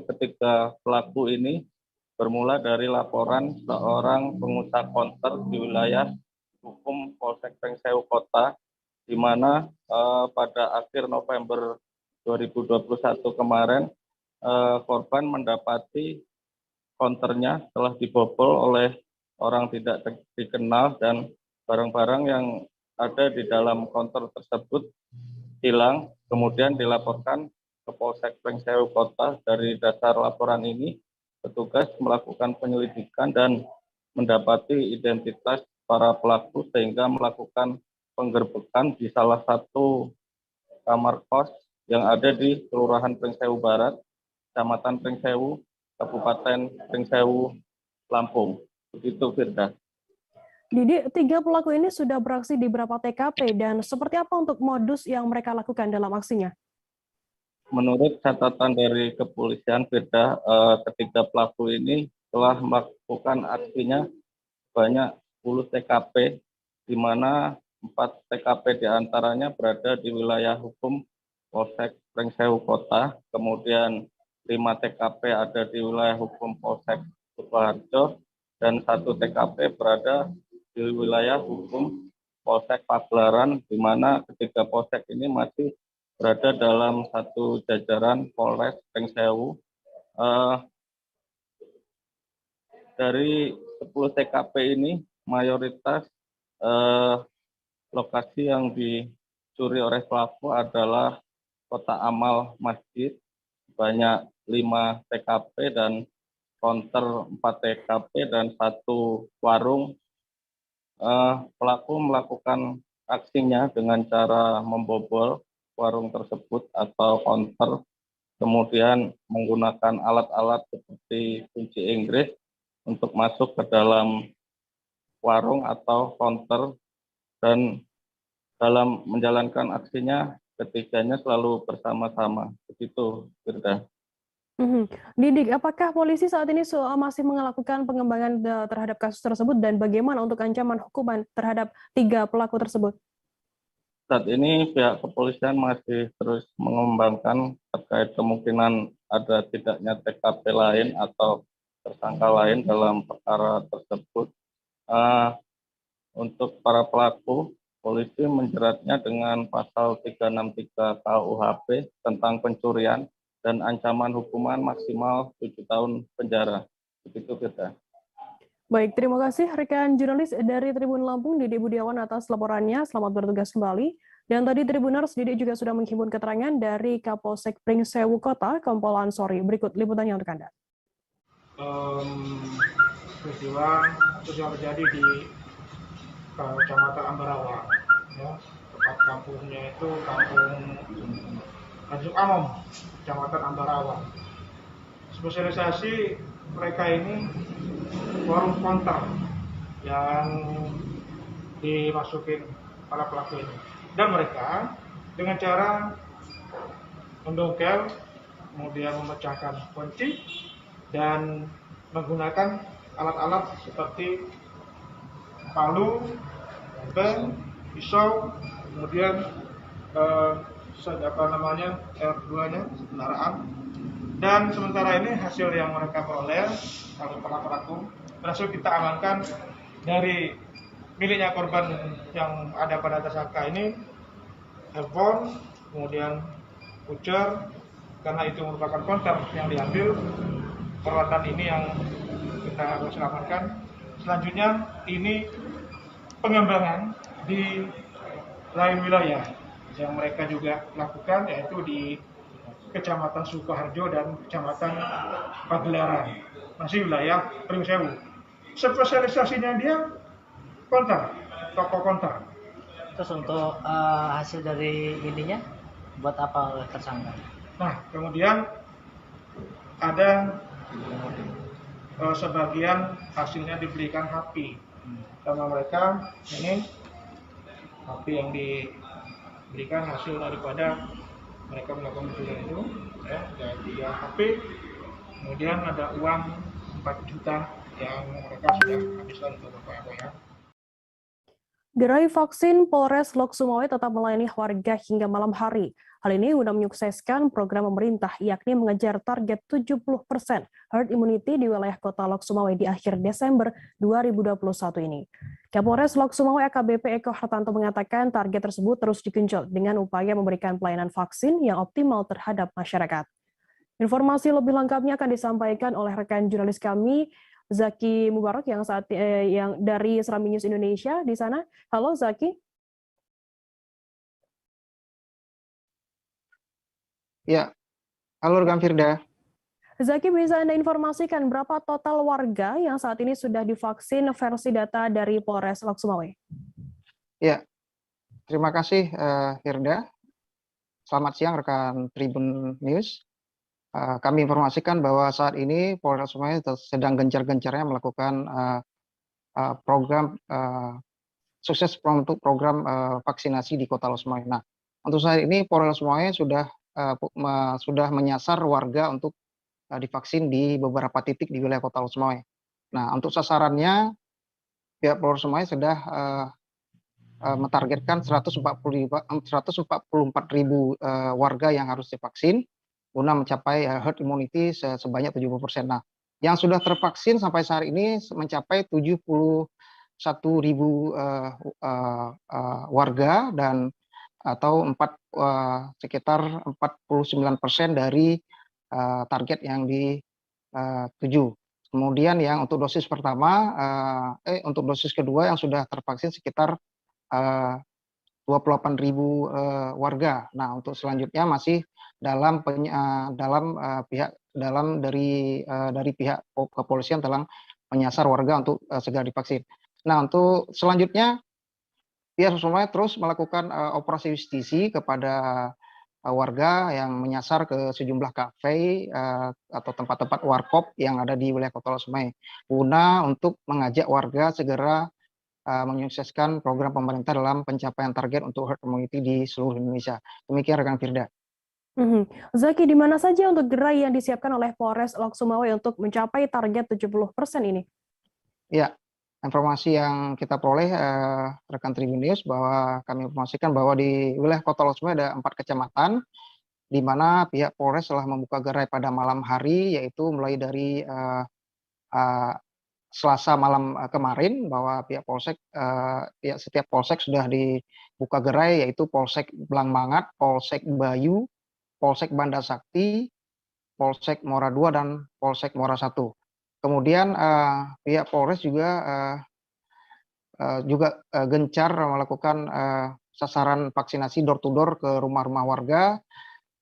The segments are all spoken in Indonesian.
ketiga pelaku ini bermula dari laporan seorang pengusaha konter di wilayah hukum Polsek Pringsewu Kota, di mana pada akhir November 2021 kemarin korban mendapati konternya telah dibobol oleh orang tidak dikenal dan barang-barang yang ada di dalam konter tersebut hilang, kemudian dilaporkan ke Polsek Pringsewu Kota. Dari dasar laporan ini, petugas melakukan penyelidikan dan mendapati identitas para pelaku sehingga melakukan penggerbekan di salah satu kamar kos yang ada di Kelurahan Pringsewu Barat, Kecamatan Pringsewu, Kabupaten Pringsewu, Lampung. Begitu, Firda. Didi, 3 pelaku ini sudah beraksi di beberapa TKP dan seperti apa untuk modus yang mereka lakukan dalam aksinya? Menurut catatan dari kepolisian, Firda, ketiga pelaku ini telah melakukan aksinya banyak 10 TKP, di mana 4 TKP diantaranya berada di wilayah hukum Polsek Pringsewu Kota, kemudian 5 TKP ada di wilayah hukum Polsek Sukoharjo, dan 1 TKP berada di wilayah hukum Polsek Pagelaran, di mana ketiga polsek ini masih berada dalam satu jajaran Polres Pringsewu. Dari 10 TKP ini, mayoritas lokasi yang dicuri oleh pelaku adalah kotak amal masjid, banyak 5 TKP dan konter 4 TKP dan 1 warung. Pelaku melakukan aksinya dengan cara membobol warung tersebut atau konter, kemudian menggunakan alat-alat seperti kunci Inggris untuk masuk ke dalam warung atau konter, dan dalam menjalankan aksinya ketiganya selalu bersama-sama. Begitu, Firda. Didik, apakah polisi saat ini masih melakukan pengembangan terhadap kasus tersebut dan bagaimana untuk ancaman hukuman terhadap 3 pelaku tersebut? Saat ini pihak kepolisian masih terus mengembangkan terkait kemungkinan ada tidaknya TKP lain atau tersangka lain dalam perkara tersebut. Untuk para pelaku, polisi menjeratnya dengan pasal 363 KUHP tentang pencurian dan ancaman hukuman maksimal 7 tahun penjara. Begitu, kita. Baik, terima kasih rekan jurnalis dari Tribun Lampung, Didi Budiawan atas laporannya. Selamat bertugas kembali. Dan tadi Tribuners, Didi juga sudah menghimpun keterangan dari Kapolsek Pringsewu Kota, Kompol Ansori. Berikut liputannya untuk Anda. Peristiwa yang terjadi di Kecamatan Ambarawa, ya, tempat kampungnya itu kampung Tanjung Amom, Kecamatan Ambarawa. Spesialisasi mereka ini warung konter yang dimasukin para pelaku ini, dan mereka dengan cara mendongkel, kemudian memecahkan kunci dan menggunakan alat-alat seperti palu, beng, pisau, kemudian R2-nya, kendaraan. Dan sementara ini hasil yang mereka peroleh oleh para pelaku berhasil kita amankan dari miliknya korban yang ada pada tersangka ini, handphone, kemudian voucher, karena itu merupakan konter yang diambil. Peralatan ini yang kita harus amankan. Selanjutnya ini pengembangan di lain wilayah yang mereka juga lakukan, yaitu di Kecamatan Sukoharjo dan Kecamatan Pagelaran, masih wilayah Pringsewu. Spesialisasinya dia konter, toko konter. Terus untuk hasil dari ininya buat apa oleh tersangka? Nah, kemudian ada sebagian hasilnya dibelikan HP sama mereka. Ini HP yang diberikan hasil daripada mereka melakukan pencurian itu, ya, jadi HP. Kemudian ada uang 4 juta yang mereka sudah habiskan untuk apa-apa, ya. Gerai vaksin Polres Lok Sumawe tetap melayani warga hingga malam hari. Hal ini guna menyukseskan program pemerintah, yakni mengejar target 70% herd immunity di wilayah kota Lok Sumawe di akhir Desember 2021 ini. Kapolres Lok Sumawe AKBP Eko Hartanto mengatakan target tersebut terus digenjot dengan upaya memberikan pelayanan vaksin yang optimal terhadap masyarakat. Informasi lebih lengkapnya akan disampaikan oleh rekan jurnalis kami, Zaki Mubarak yang dari Serambi News Indonesia di sana. Halo Zaki. Ya, halo rekan Firda. Zaki, bisa Anda informasikan berapa total warga yang saat ini sudah divaksin versi data dari Polres Lok Sumawe? Ya, terima kasih Firda. Selamat siang rekan Tribun News. Kami informasikan bahwa saat ini Polres Sumawe sedang gencar-gencarnya melakukan program sukses untuk program vaksinasi di Kota Lok Sumawe. Nah, untuk saat ini Polres Sumawe sudah menyasar warga untuk divaksin di beberapa titik di wilayah Kota Lok Sumawe. Nah, untuk sasarannya pihak Polres Sumawe sudah mentargetkan 144.000 warga yang harus divaksin guna mencapai herd immunity sebanyak 70%. Nah, yang sudah tervaksin sampai saat ini mencapai 71.000 warga dan atau sekitar 49% dari target yang dituju. Kemudian yang untuk dosis pertama, untuk dosis kedua yang sudah tervaksin sekitar 28.000 warga. Nah, untuk selanjutnya masih dari pihak kepolisian telah menyasar warga untuk segera divaksin. Nah, untuk selanjutnya pihak Sumawe terus melakukan operasi justisi kepada warga yang menyasar ke sejumlah kafe atau tempat-tempat warkop yang ada di wilayah Kota Lok Sumawe guna untuk mengajak warga segera menyukseskan program pemerintah dalam pencapaian target untuk herd immunity di seluruh Indonesia. Demikian rekan Firda. Zaki, di mana saja untuk gerai yang disiapkan oleh Polres Lok Sumawe untuk mencapai target 70% ini? Ya, informasi yang kita peroleh rekan Tribun News bahwa kami informasikan bahwa di wilayah Kota Lok Sumawe ada 4 kecamatan di mana pihak Polres telah membuka gerai pada malam hari, yaitu mulai dari Selasa malam kemarin, bahwa setiap polsek sudah dibuka gerai, yaitu Polsek Blangmangat, Polsek Bayu, Polsek Banda Sakti, Polsek Muara II, dan Polsek Muara I. Kemudian pihak Polres juga gencar melakukan sasaran vaksinasi door to door ke rumah-rumah warga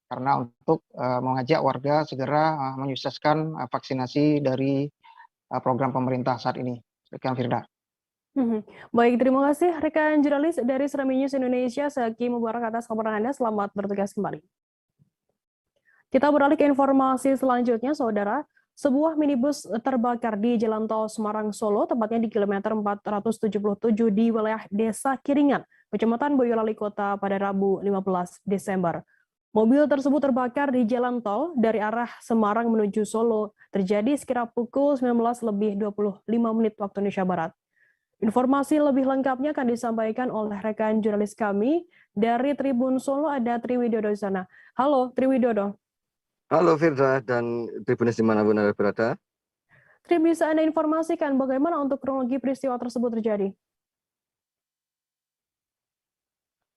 karena untuk mengajak warga segera menyukseskan vaksinasi dari program pemerintah saat ini. Rekan Firda. Baik, terima kasih rekan jurnalis dari Serambi News Indonesia, Zaki Mubarak atas laporan Anda. Selamat bertugas kembali. Kita beralih ke informasi selanjutnya, Saudara. Sebuah minibus terbakar di Jalan Tol Semarang Solo, tepatnya di kilometer 477 di wilayah Desa Kiringan, Kecamatan Boyolali Kota pada Rabu 15 Desember. Mobil tersebut terbakar di jalan tol dari arah Semarang menuju Solo, terjadi sekira pukul 19:25 waktu Indonesia Barat. Informasi lebih lengkapnya akan disampaikan oleh rekan jurnalis kami dari Tribun Solo, ada Triwidodo di sana. Halo Triwidodo. Halo Firda dan Tribunis dimanapun Anda berada. Tri, bisa Anda informasikan bagaimana untuk kronologi peristiwa tersebut terjadi?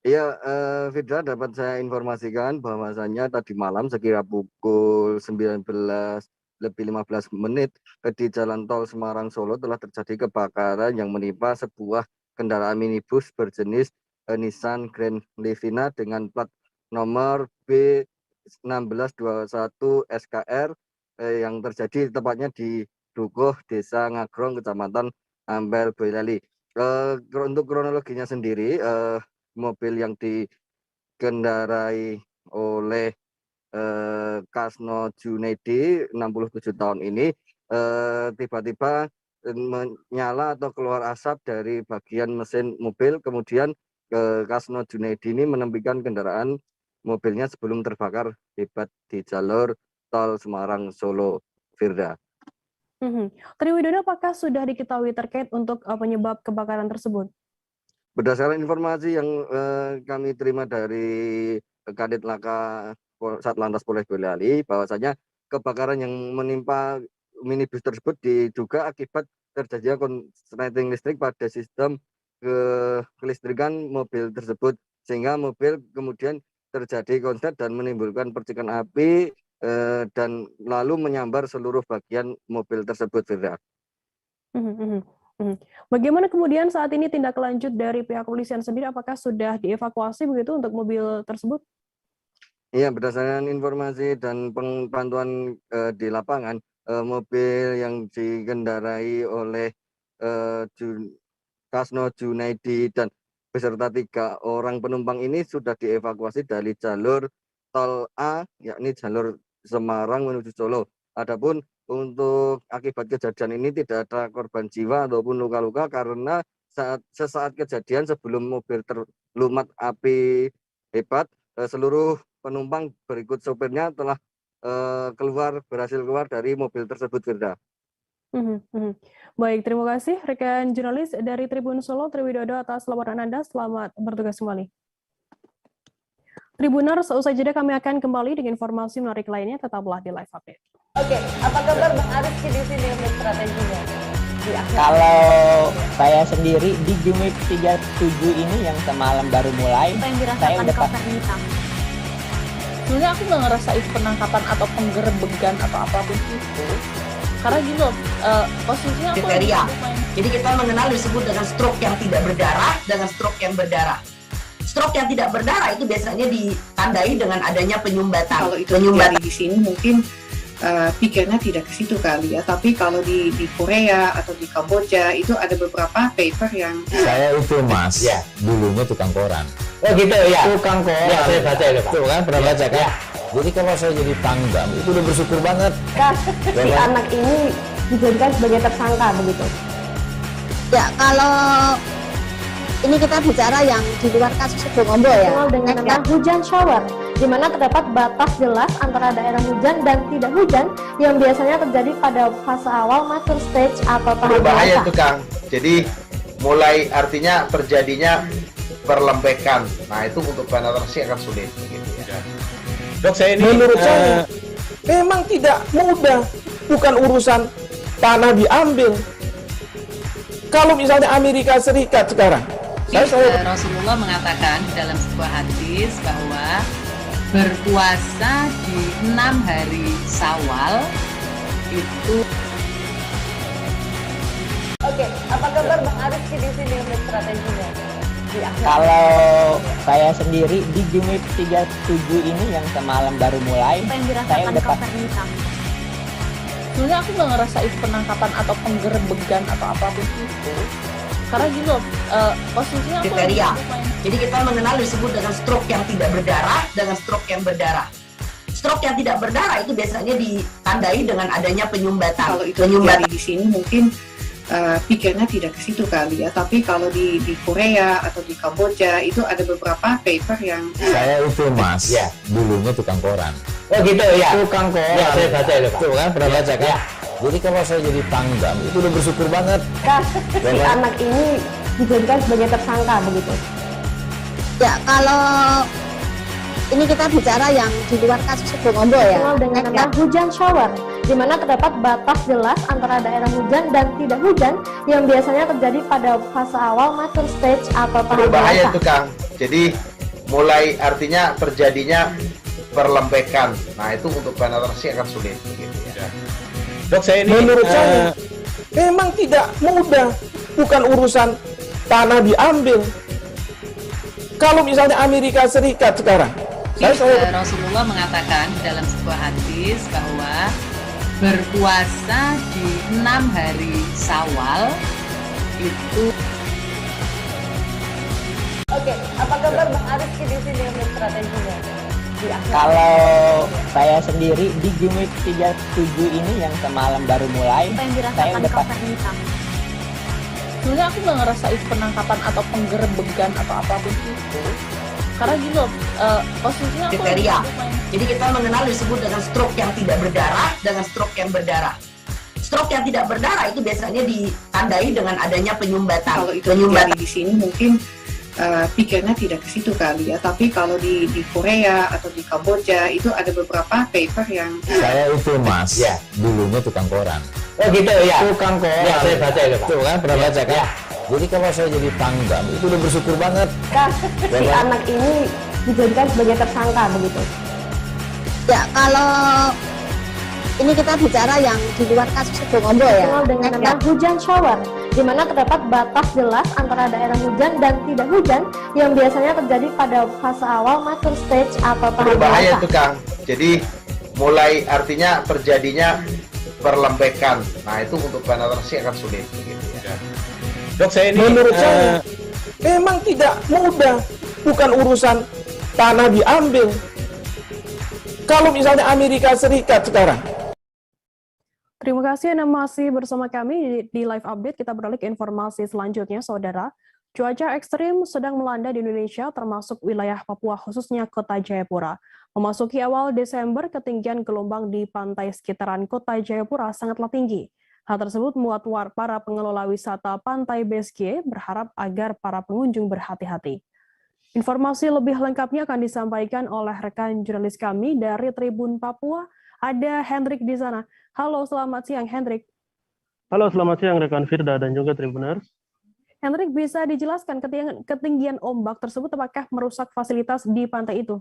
Iya, Firda, dapat saya informasikan bahwasannya tadi malam sekira pukul 19:15 di Jalan Tol Semarang Solo telah terjadi kebakaran yang menimpa sebuah kendaraan minibus berjenis Nissan Grand Livina dengan plat nomor B1621 SKR yang terjadi tepatnya di Dukuh, Desa Ngagrong, Kecamatan Ampel, Boyolali. Untuk kronologinya sendiri, mobil yang dikendarai oleh Kasno Junaidi 67 tahun ini tiba-tiba menyala atau keluar asap dari bagian mesin mobil, kemudian Kasno Junaidi ini menepikan kendaraan mobilnya sebelum terbakar hebat di jalur tol Semarang Solo, Firda. Triwidodo, apakah sudah diketahui terkait untuk penyebab kebakaran tersebut? Berdasarkan informasi yang kami terima dari Kadit Laka Satlantas Polres Boyolali, bahwasanya kebakaran yang menimpa minibus tersebut diduga akibat terjadinya korsleting listrik pada sistem kelistrikan mobil tersebut, sehingga mobil kemudian terjadi konslet dan menimbulkan percikan api dan lalu menyambar seluruh bagian mobil tersebut, Firda. Bagaimana kemudian saat ini tindak lanjut dari pihak kepolisian sendiri? Apakah sudah dievakuasi begitu untuk mobil tersebut? Iya, berdasarkan informasi dan pemantauan di lapangan, mobil yang dikendarai oleh Kasno Junaidi dan beserta 3 orang penumpang ini sudah dievakuasi dari jalur tol A, yakni jalur Semarang menuju Solo. Adapun untuk akibat kejadian ini tidak ada korban jiwa ataupun luka-luka karena sesaat kejadian sebelum mobil terlumat api hebat, seluruh penumpang berikut sopirnya telah berhasil keluar dari mobil tersebut, Firda. Baik, terima kasih rekan jurnalis dari Tribun Solo, Triwidodo atas laporan Anda. Selamat bertugas kembali. Tribuners, usai jeda kami akan kembali dengan informasi menarik lainnya. Tetaplah di Live Update. Oke, apa kabar Bang Aris di sini untuk strateginya? Kalau saya sendiri di Gimik 37 ini yang semalam baru mulai, saya udah sebenarnya aku nggak ngerasain penangkapan atau penggerebegan atau apapun itu, karena gini loh, posisinya aku kriteria. Jadi kita mengenal disebut dengan stroke yang tidak berdarah dengan stroke yang berdarah. Stroke yang tidak berdarah itu biasanya ditandai dengan adanya penyumbatan. Kalau itu terjadi di sini mungkin pikirnya tidak ke situ kali ya, tapi kalau di Korea atau di Kamboja itu ada beberapa paper yang saya itu Mas, ya, dulunya tukang koran. Oh gitu ya. Tukang koran. Ya, saya baca ya, Pak. Tuh kan pernah baca kan? Ya. Jadi kalau saya jadi tanggam itu udah bersyukur banget. Si anak ini dijadikan sebagai tersangka begitu. Ya, kalau ini kita bicara yang di luar kasus Sebongombo ya. Dengan nama hujan shower, di mana terdapat batas jelas antara daerah hujan dan tidak hujan yang biasanya terjadi pada fase awal mature stage atau tahap berbahaya itu Kang. Jadi mulai artinya terjadinya perlembekan. Nah itu untuk penetrasi akan sulit. Gitu ya. Dok, saya ini menurut saya memang tidak mudah, bukan urusan tanah diambil. Kalau misalnya Amerika Serikat sekarang, Rasulullah mengatakan dalam sebuah hadis bahwa berpuasa di 6 hari Syawal itu. Oke, apa kabar Bang Aris di sini untuk strateginya? Kalau saya sendiri di Gimik 37 ini yang semalam baru mulai, saya udah sebenarnya aku nggak ngerasain penangkapan atau penggerebegan atau apapun itu, karena gini loh, posisinya kriteria. Jadi kita mengenal disebut dengan stroke yang tidak berdarah dengan stroke yang berdarah. Stroke yang tidak berdarah itu biasanya ditandai dengan adanya penyumbatan. Kalau itu terjadi di sini mungkin pikirnya tidak ke situ kali ya, tapi kalau di Korea atau di Kamboja itu ada beberapa paper yang saya itu Mas, ya, dulunya tukang koran. Oh gitu ya. Tukang koran. Ya, saya baca ya, Pak. Tuh kan pernah baca kan? Ya. Jadi kalau saya jadi tanggam itu udah bersyukur banget. Si anak ini dijadikan sebagai tersangka begitu. Ya, kalau ini kita bicara yang di luar kasus Sebongombo ya. Dengan nama hujan shower, di mana terdapat batas jelas antara daerah hujan dan tidak hujan yang biasanya terjadi pada fase awal mature stage atau tahap berbahaya itu Kang. Jadi mulai artinya terjadinya perlembekan. Nah itu untuk penetrasi akan sulit. Gitu ya. Dok, saya ini menurut saya memang tidak mudah, bukan urusan tanah diambil. Kalau misalnya Amerika Serikat sekarang, Rasulullah mengatakan dalam sebuah hadis bahwa berpuasa di 6 hari Syawal itu. Oke, apa kabar Bang Aris di sini untuk strateginya? Kalau saya sendiri di Gimik 37 ini yang semalam baru mulai, saya udah sebenarnya aku nggak ngerasain penangkapan atau penggerebegan atau apapun itu, karena gini loh, posisinya kriteria. Jadi kita mengenal disebut dengan stroke yang tidak berdarah dengan stroke yang berdarah. Stroke yang tidak berdarah itu biasanya ditandai dengan adanya penyumbatan. Kalau itu terjadi di sini mungkin pikirnya tidak ke situ kali ya. Tapi kalau di Korea atau di Kamboja itu ada beberapa paper yang Saya itu Mas, dulunya tukang koran. Oh gitu ya. Tukang koran. Ya, saya baca itu, Pak. Tuh kan, pernah baca kan? Jadi kalau saya jadi Pangdam, itu udah bersyukur banget. Si anak ini dijadikan sebagai tersangka begitu. Ya, kalau ini kita bicara yang di luar kasus Situbondo ya. Dengan hujan shower, di mana terdapat batas jelas antara daerah hujan dan tidak hujan yang biasanya terjadi pada fase awal mature stage atau tahap Berbahaya dewasa. itu Kang. Jadi mulai artinya terjadinya perlembekan. Nah itu untuk penetrasi akan sulit. Begitu, ya. Dok, saya ini menurut saya memang tidak mudah, bukan urusan tanah diambil. Kalau misalnya Amerika Serikat sekarang. Terima kasih Anda masih bersama kami di Live Update. Kita beralih ke informasi selanjutnya, Saudara. Cuaca ekstrim sedang melanda di Indonesia, termasuk wilayah Papua, khususnya Kota Jayapura. Memasuki awal Desember, ketinggian gelombang di pantai sekitaran Kota Jayapura sangatlah tinggi. Hal tersebut membuat para pengelola wisata Pantai BSG berharap agar para pengunjung berhati-hati. Informasi lebih lengkapnya akan disampaikan oleh rekan jurnalis kami dari Tribun Papua. Ada Hendrik di sana. Halo, selamat siang Hendrik. Halo, selamat siang rekan Firda dan juga Tribuners. Hendrik, bisa dijelaskan ketinggian ombak tersebut apakah merusak fasilitas di pantai itu?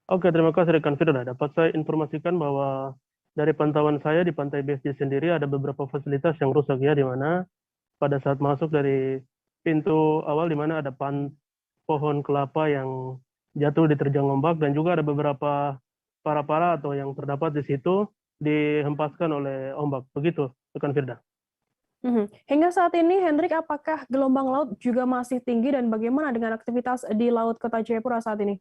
Oke, terima kasih rekan Firda. Dapat saya informasikan bahwa dari pantauan saya di Pantai BSG sendiri ada beberapa fasilitas yang rusak ya, di mana pada saat masuk dari pintu awal di mana ada pohon kelapa yang jatuh diterjang ombak dan juga ada beberapa para atau yang terdapat di situ dihempaskan oleh ombak. Begitu, rekan Firda. Hingga saat ini, Hendrik, apakah gelombang laut juga masih tinggi dan bagaimana dengan aktivitas di Laut Kota Jayapura saat ini?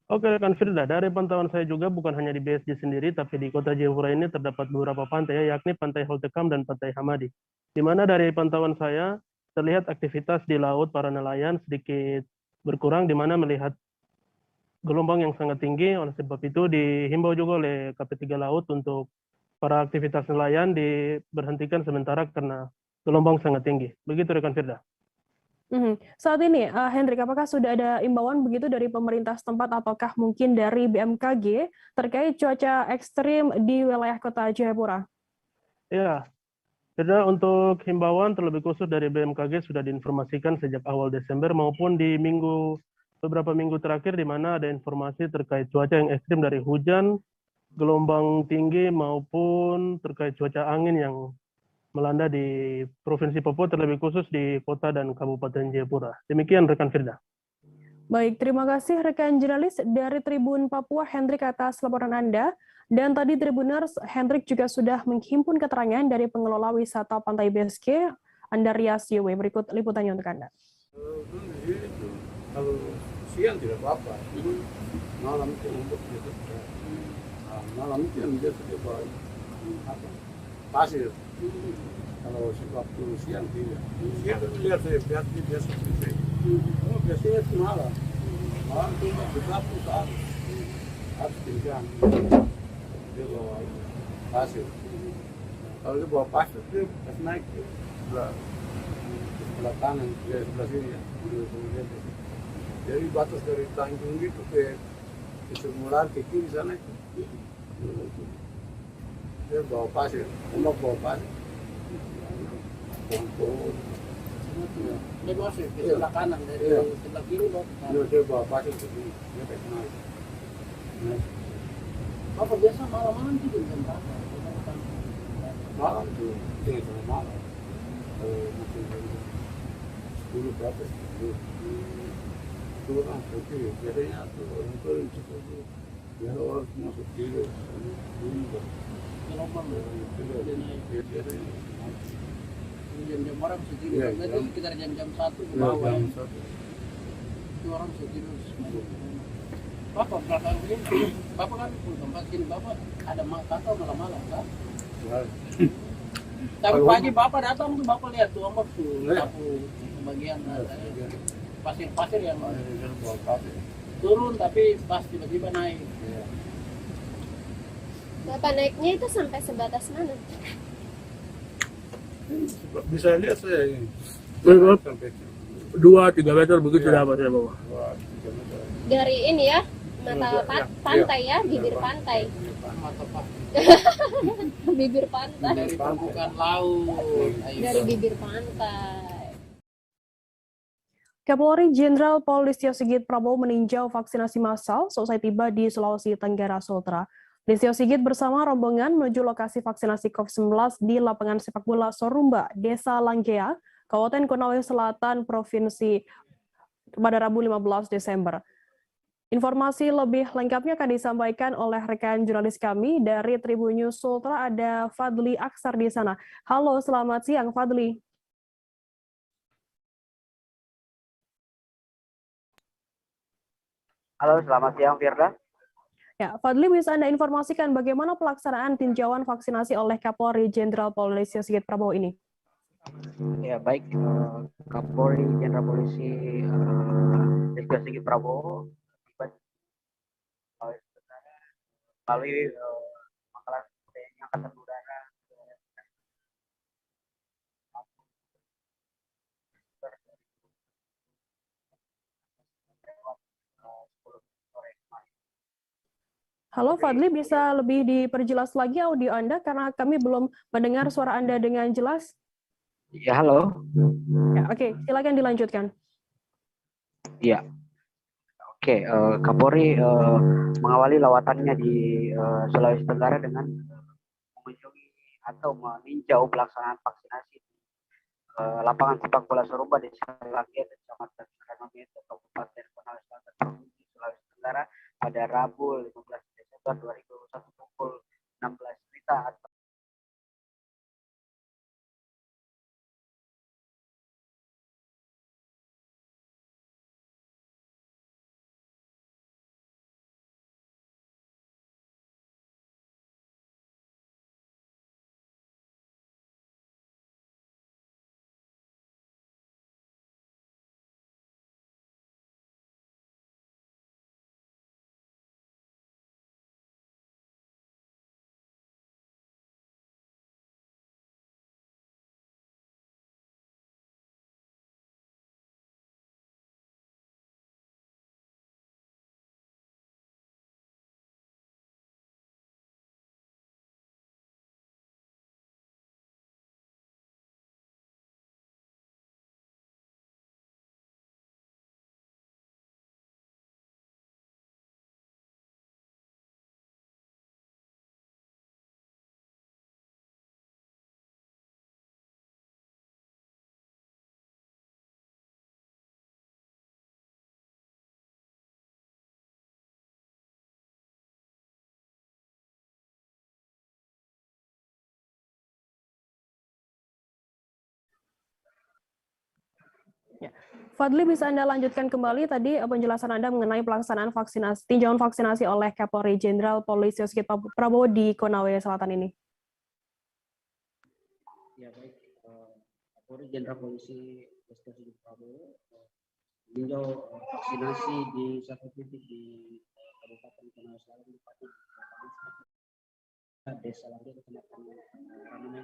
Oke, rekan Firda, dari pantauan saya juga bukan hanya di BSG sendiri, tapi di Kota Jayapura ini terdapat beberapa pantai, yakni Pantai Holtekam dan Pantai Hamadi. Di mana dari pantauan saya terlihat aktivitas di laut para nelayan sedikit berkurang, di mana melihat gelombang yang sangat tinggi. Oleh sebab itu dihimbau juga oleh KP3 Laut untuk para aktivitas nelayan diberhentikan sementara karena gelombang sangat tinggi. Begitu rekan Firda. Saat ini, Hendrik, apakah sudah ada imbauan begitu dari pemerintah setempat ataukah mungkin dari BMKG terkait cuaca ekstrim di wilayah Kota Jayapura? Ya, Firda, untuk himbauan terlebih khusus dari BMKG sudah diinformasikan sejak awal Desember maupun di beberapa minggu terakhir, di mana ada informasi terkait cuaca yang ekstrim dari hujan, gelombang tinggi maupun terkait cuaca angin yang melanda di Provinsi Papua, terlebih khusus di Kota dan Kabupaten Jayapura. Demikian rekan Firda. Baik, terima kasih rekan jurnalis dari Tribun Papua, Hendrik, atas laporan Anda. Dan tadi Tribuners, Hendrik juga sudah menghimpun keterangan dari pengelola wisata Pantai BSG, Andarias Yowe. Berikut liputannya untuk Anda. Kalau siang tidak apa-apa, malam itu untuk gitu. Malam itu yang dia sudah pasir. Kalau waktu siang tidak. Siang itu lihat saya biasa seperti itu. Biasanya itu malam. Malam itu berlaku harus kencang. Dia bawa pasir. Kalau dia bawa pasir dia pas naik sebelah kanan, sebelah sini ya. Dari batas dari Tanjung itu ke Sumular ke kiri sana itu. Dia bawa pasir, ombak bawa pasir. Dia bawa ke sebelah kanan dari sebelah kiri Dia bawa pasir ke sini, dia kayak naik. Bapak biasa malam-malam itu jam berapa? Malam tuh, tengah malam. Mungkin 10 ke atas. Orang seperti biasanya tuh orang tua yang cukup biar orang masuk tidur Gelombang biasanya jam-jam orang bisa tidur, berarti sekitar jam-jam 1 ke bawah. Itu orang bisa tidur semua. Bapak belakang ini, Bapak kan tempat sini Bapak ada kata malam-malam kan? Tapi pagi Bapak datang tuh Bapak lihat tuh ombak tuh sapu bagian pasir-pasir yang turun tapi pas tiba-tiba naik. Bapak naiknya itu sampai sebatas mana? Bisa lihat saya ini. 2-3 meter begitu dapat ya Bapak. Dari ini ya, mata pantai ya, bibir pantai. Bibir pantai. Dari permukaan laut. Dari bibir pantai. Kapolri Jenderal Polisi Sigit Prabowo meninjau vaksinasi massal selesai tiba di Sulawesi Tenggara, Sultra. Listio Sigit bersama rombongan menuju lokasi vaksinasi COVID-19 di lapangan sepak bola Sorumba, Desa Langgea, Kabupaten Konawe Selatan, Provinsi pada Rabu 15 Desember. Informasi lebih lengkapnya akan disampaikan oleh rekan jurnalis kami dari Tribun News Sultra, ada Fadli Aksar di sana. Halo, selamat siang Fadli. Halo, selamat siang Firda. Ya, Fadli, bisa Anda informasikan bagaimana pelaksanaan tinjauan vaksinasi oleh Kapolri Jenderal Polisi Sigit Prabowo ini? Ya, baik. Kapolri Jenderal Polisi Listio Sigit Prabowo melalui Makalah TNI Angkatan Udara Halo Fadli, bisa lebih diperjelas lagi audio Anda karena kami belum mendengar suara Anda dengan jelas. Ya, halo. Ya, oke, silakan dilanjutkan. Ya. Oke, Kapolri mengawali lawatannya di Sulawesi Tenggara dengan mengunjungi atau meninjau pelaksanaan vaksinasi di lapangan sepak bola Sorumba di Langgea, Kecamatan Kanomi, Kabupaten Konawe Selatan, Provinsi Sulawesi Tenggara pada Rabu 15 Desember 2021 pukul 16 WITA atau Ya. Fadli, bisa Anda lanjutkan kembali tadi penjelasan Anda mengenai pelaksanaan vaksinasi, tinjauan vaksinasi oleh Kapolri Jenderal Polisi Sigit Prabowo di Konawe Selatan ini. ya baik, Kapolri Jenderal Polisi Listio Sigit Prabowo meninjau vaksinasi di satu titik di Kabupaten Konawe Selatan, Desa Langgea, Kecamatan Kanomi,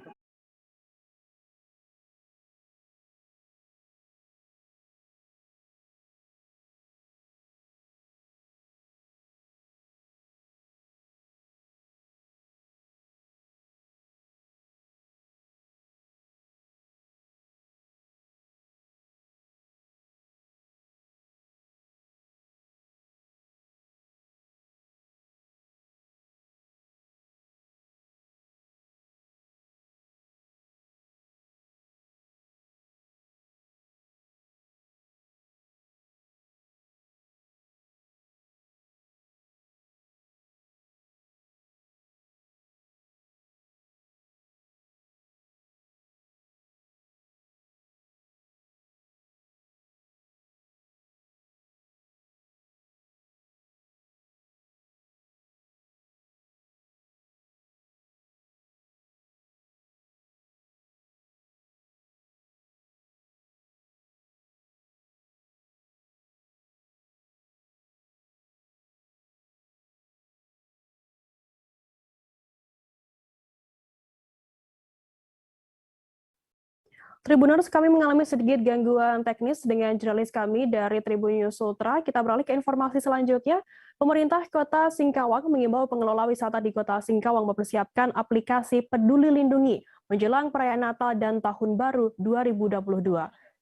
Tribuners, kami mengalami sedikit gangguan teknis dengan jurnalis kami dari Tribun News Ultra. Kita beralih ke informasi selanjutnya. Pemerintah Kota Singkawang mengimbau pengelola wisata di Kota Singkawang mempersiapkan aplikasi Peduli Lindungi menjelang perayaan Natal dan Tahun Baru 2022.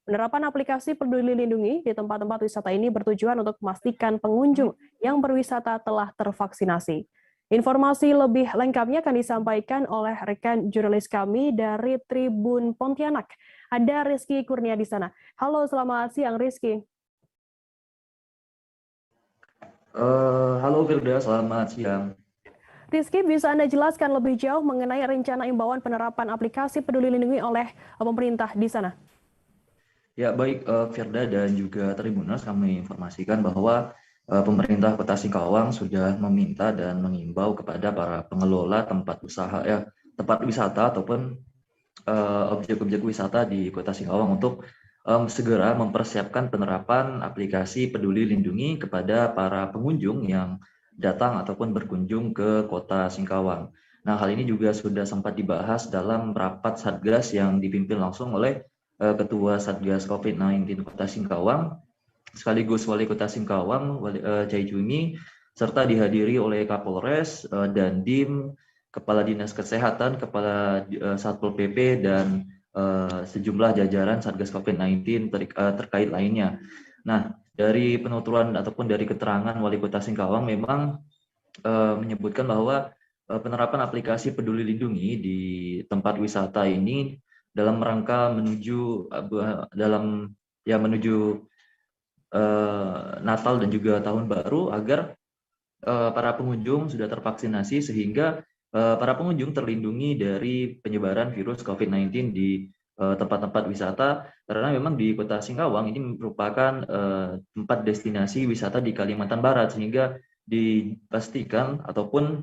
Penerapan aplikasi Peduli Lindungi di tempat-tempat wisata ini bertujuan untuk memastikan pengunjung yang berwisata telah tervaksinasi. Informasi lebih lengkapnya akan disampaikan oleh rekan jurnalis kami dari Tribun Pontianak. Ada Rizky Kurnia di sana. Halo, selamat siang Rizky. Halo Firda, selamat siang. Rizky, bisa Anda jelaskan lebih jauh mengenai rencana imbauan penerapan aplikasi Peduli Lindungi oleh pemerintah di sana? Ya, baik Firda dan juga Tribuners, kami informasikan bahwa pemerintah Kota Singkawang sudah meminta dan mengimbau kepada para pengelola tempat usaha tempat wisata ataupun objek-objek wisata di Kota Singkawang untuk segera mempersiapkan penerapan aplikasi Peduli Lindungi kepada para pengunjung yang datang ataupun berkunjung ke Kota Singkawang. Nah, hal ini juga sudah sempat dibahas dalam rapat Satgas yang dipimpin langsung oleh Ketua Satgas COVID-19 Kota Singkawang, sekaligus Wali Kota Singkawang, Cai Juni, serta dihadiri oleh Kapolres, Dandim, Kepala Dinas Kesehatan, Kepala Satpol PP, dan sejumlah jajaran Satgas COVID-19 terkait lainnya. Nah, dari penuturan ataupun dari keterangan Wali Kota Singkawang memang menyebutkan bahwa penerapan aplikasi Peduli Lindungi di tempat wisata ini dalam rangka menuju Natal dan juga Tahun Baru agar para pengunjung sudah tervaksinasi sehingga para pengunjung terlindungi dari penyebaran virus COVID-19 di tempat-tempat wisata, karena memang di Kota Singkawang ini merupakan tempat destinasi wisata di Kalimantan Barat, sehingga dipastikan ataupun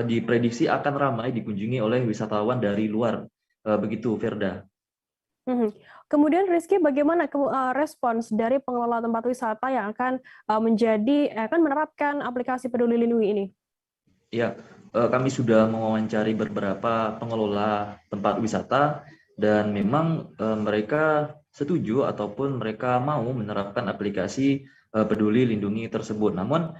diprediksi akan ramai dikunjungi oleh wisatawan dari luar. Begitu, Firda. Kemudian Rizky, bagaimana respons dari pengelola tempat wisata yang akan menerapkan aplikasi Peduli Lindungi ini? Ya, kami sudah mewawancari beberapa pengelola tempat wisata dan memang mereka setuju ataupun mereka mau menerapkan aplikasi Peduli Lindungi tersebut. Namun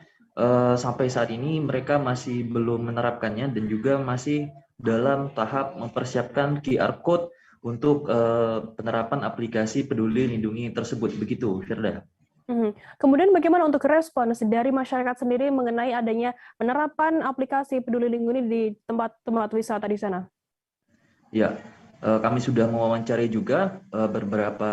sampai saat ini mereka masih belum menerapkannya dan juga masih dalam tahap mempersiapkan QR Code untuk penerapan aplikasi Peduli Lindungi tersebut. Begitu, Firda. Kemudian bagaimana untuk respons dari masyarakat sendiri mengenai adanya penerapan aplikasi Peduli Lindungi di tempat-tempat wisata di sana? Ya, kami sudah mewawancari juga beberapa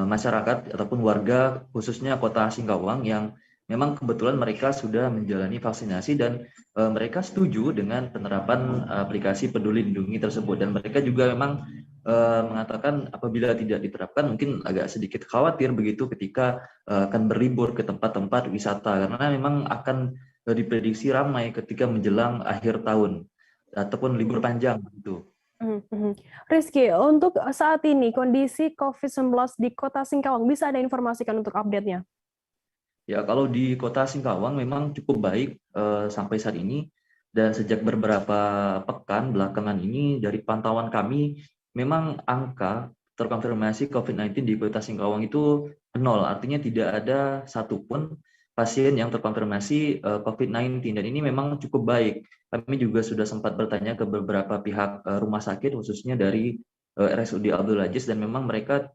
masyarakat ataupun warga khususnya Kota Singkawang yang memang kebetulan mereka sudah menjalani vaksinasi dan mereka setuju dengan penerapan aplikasi Peduli Lindungi tersebut, dan mereka juga memang mengatakan apabila tidak diterapkan mungkin agak sedikit khawatir begitu ketika akan berlibur ke tempat-tempat wisata, karena memang akan diprediksi ramai ketika menjelang akhir tahun ataupun libur panjang gitu. Rizky, untuk saat ini kondisi COVID-19 di Kota Singkawang bisa Anda informasikan untuk update-nya? Ya, kalau di Kota Singkawang memang cukup baik sampai saat ini, dan sejak beberapa pekan belakangan ini dari pantauan kami memang angka terkonfirmasi COVID-19 di Kota Singkawang itu 0, artinya tidak ada satupun pasien yang terkonfirmasi COVID-19, dan ini memang cukup baik. Kami juga sudah sempat bertanya ke beberapa pihak rumah sakit khususnya dari RSUD Abdul Aziz, dan memang mereka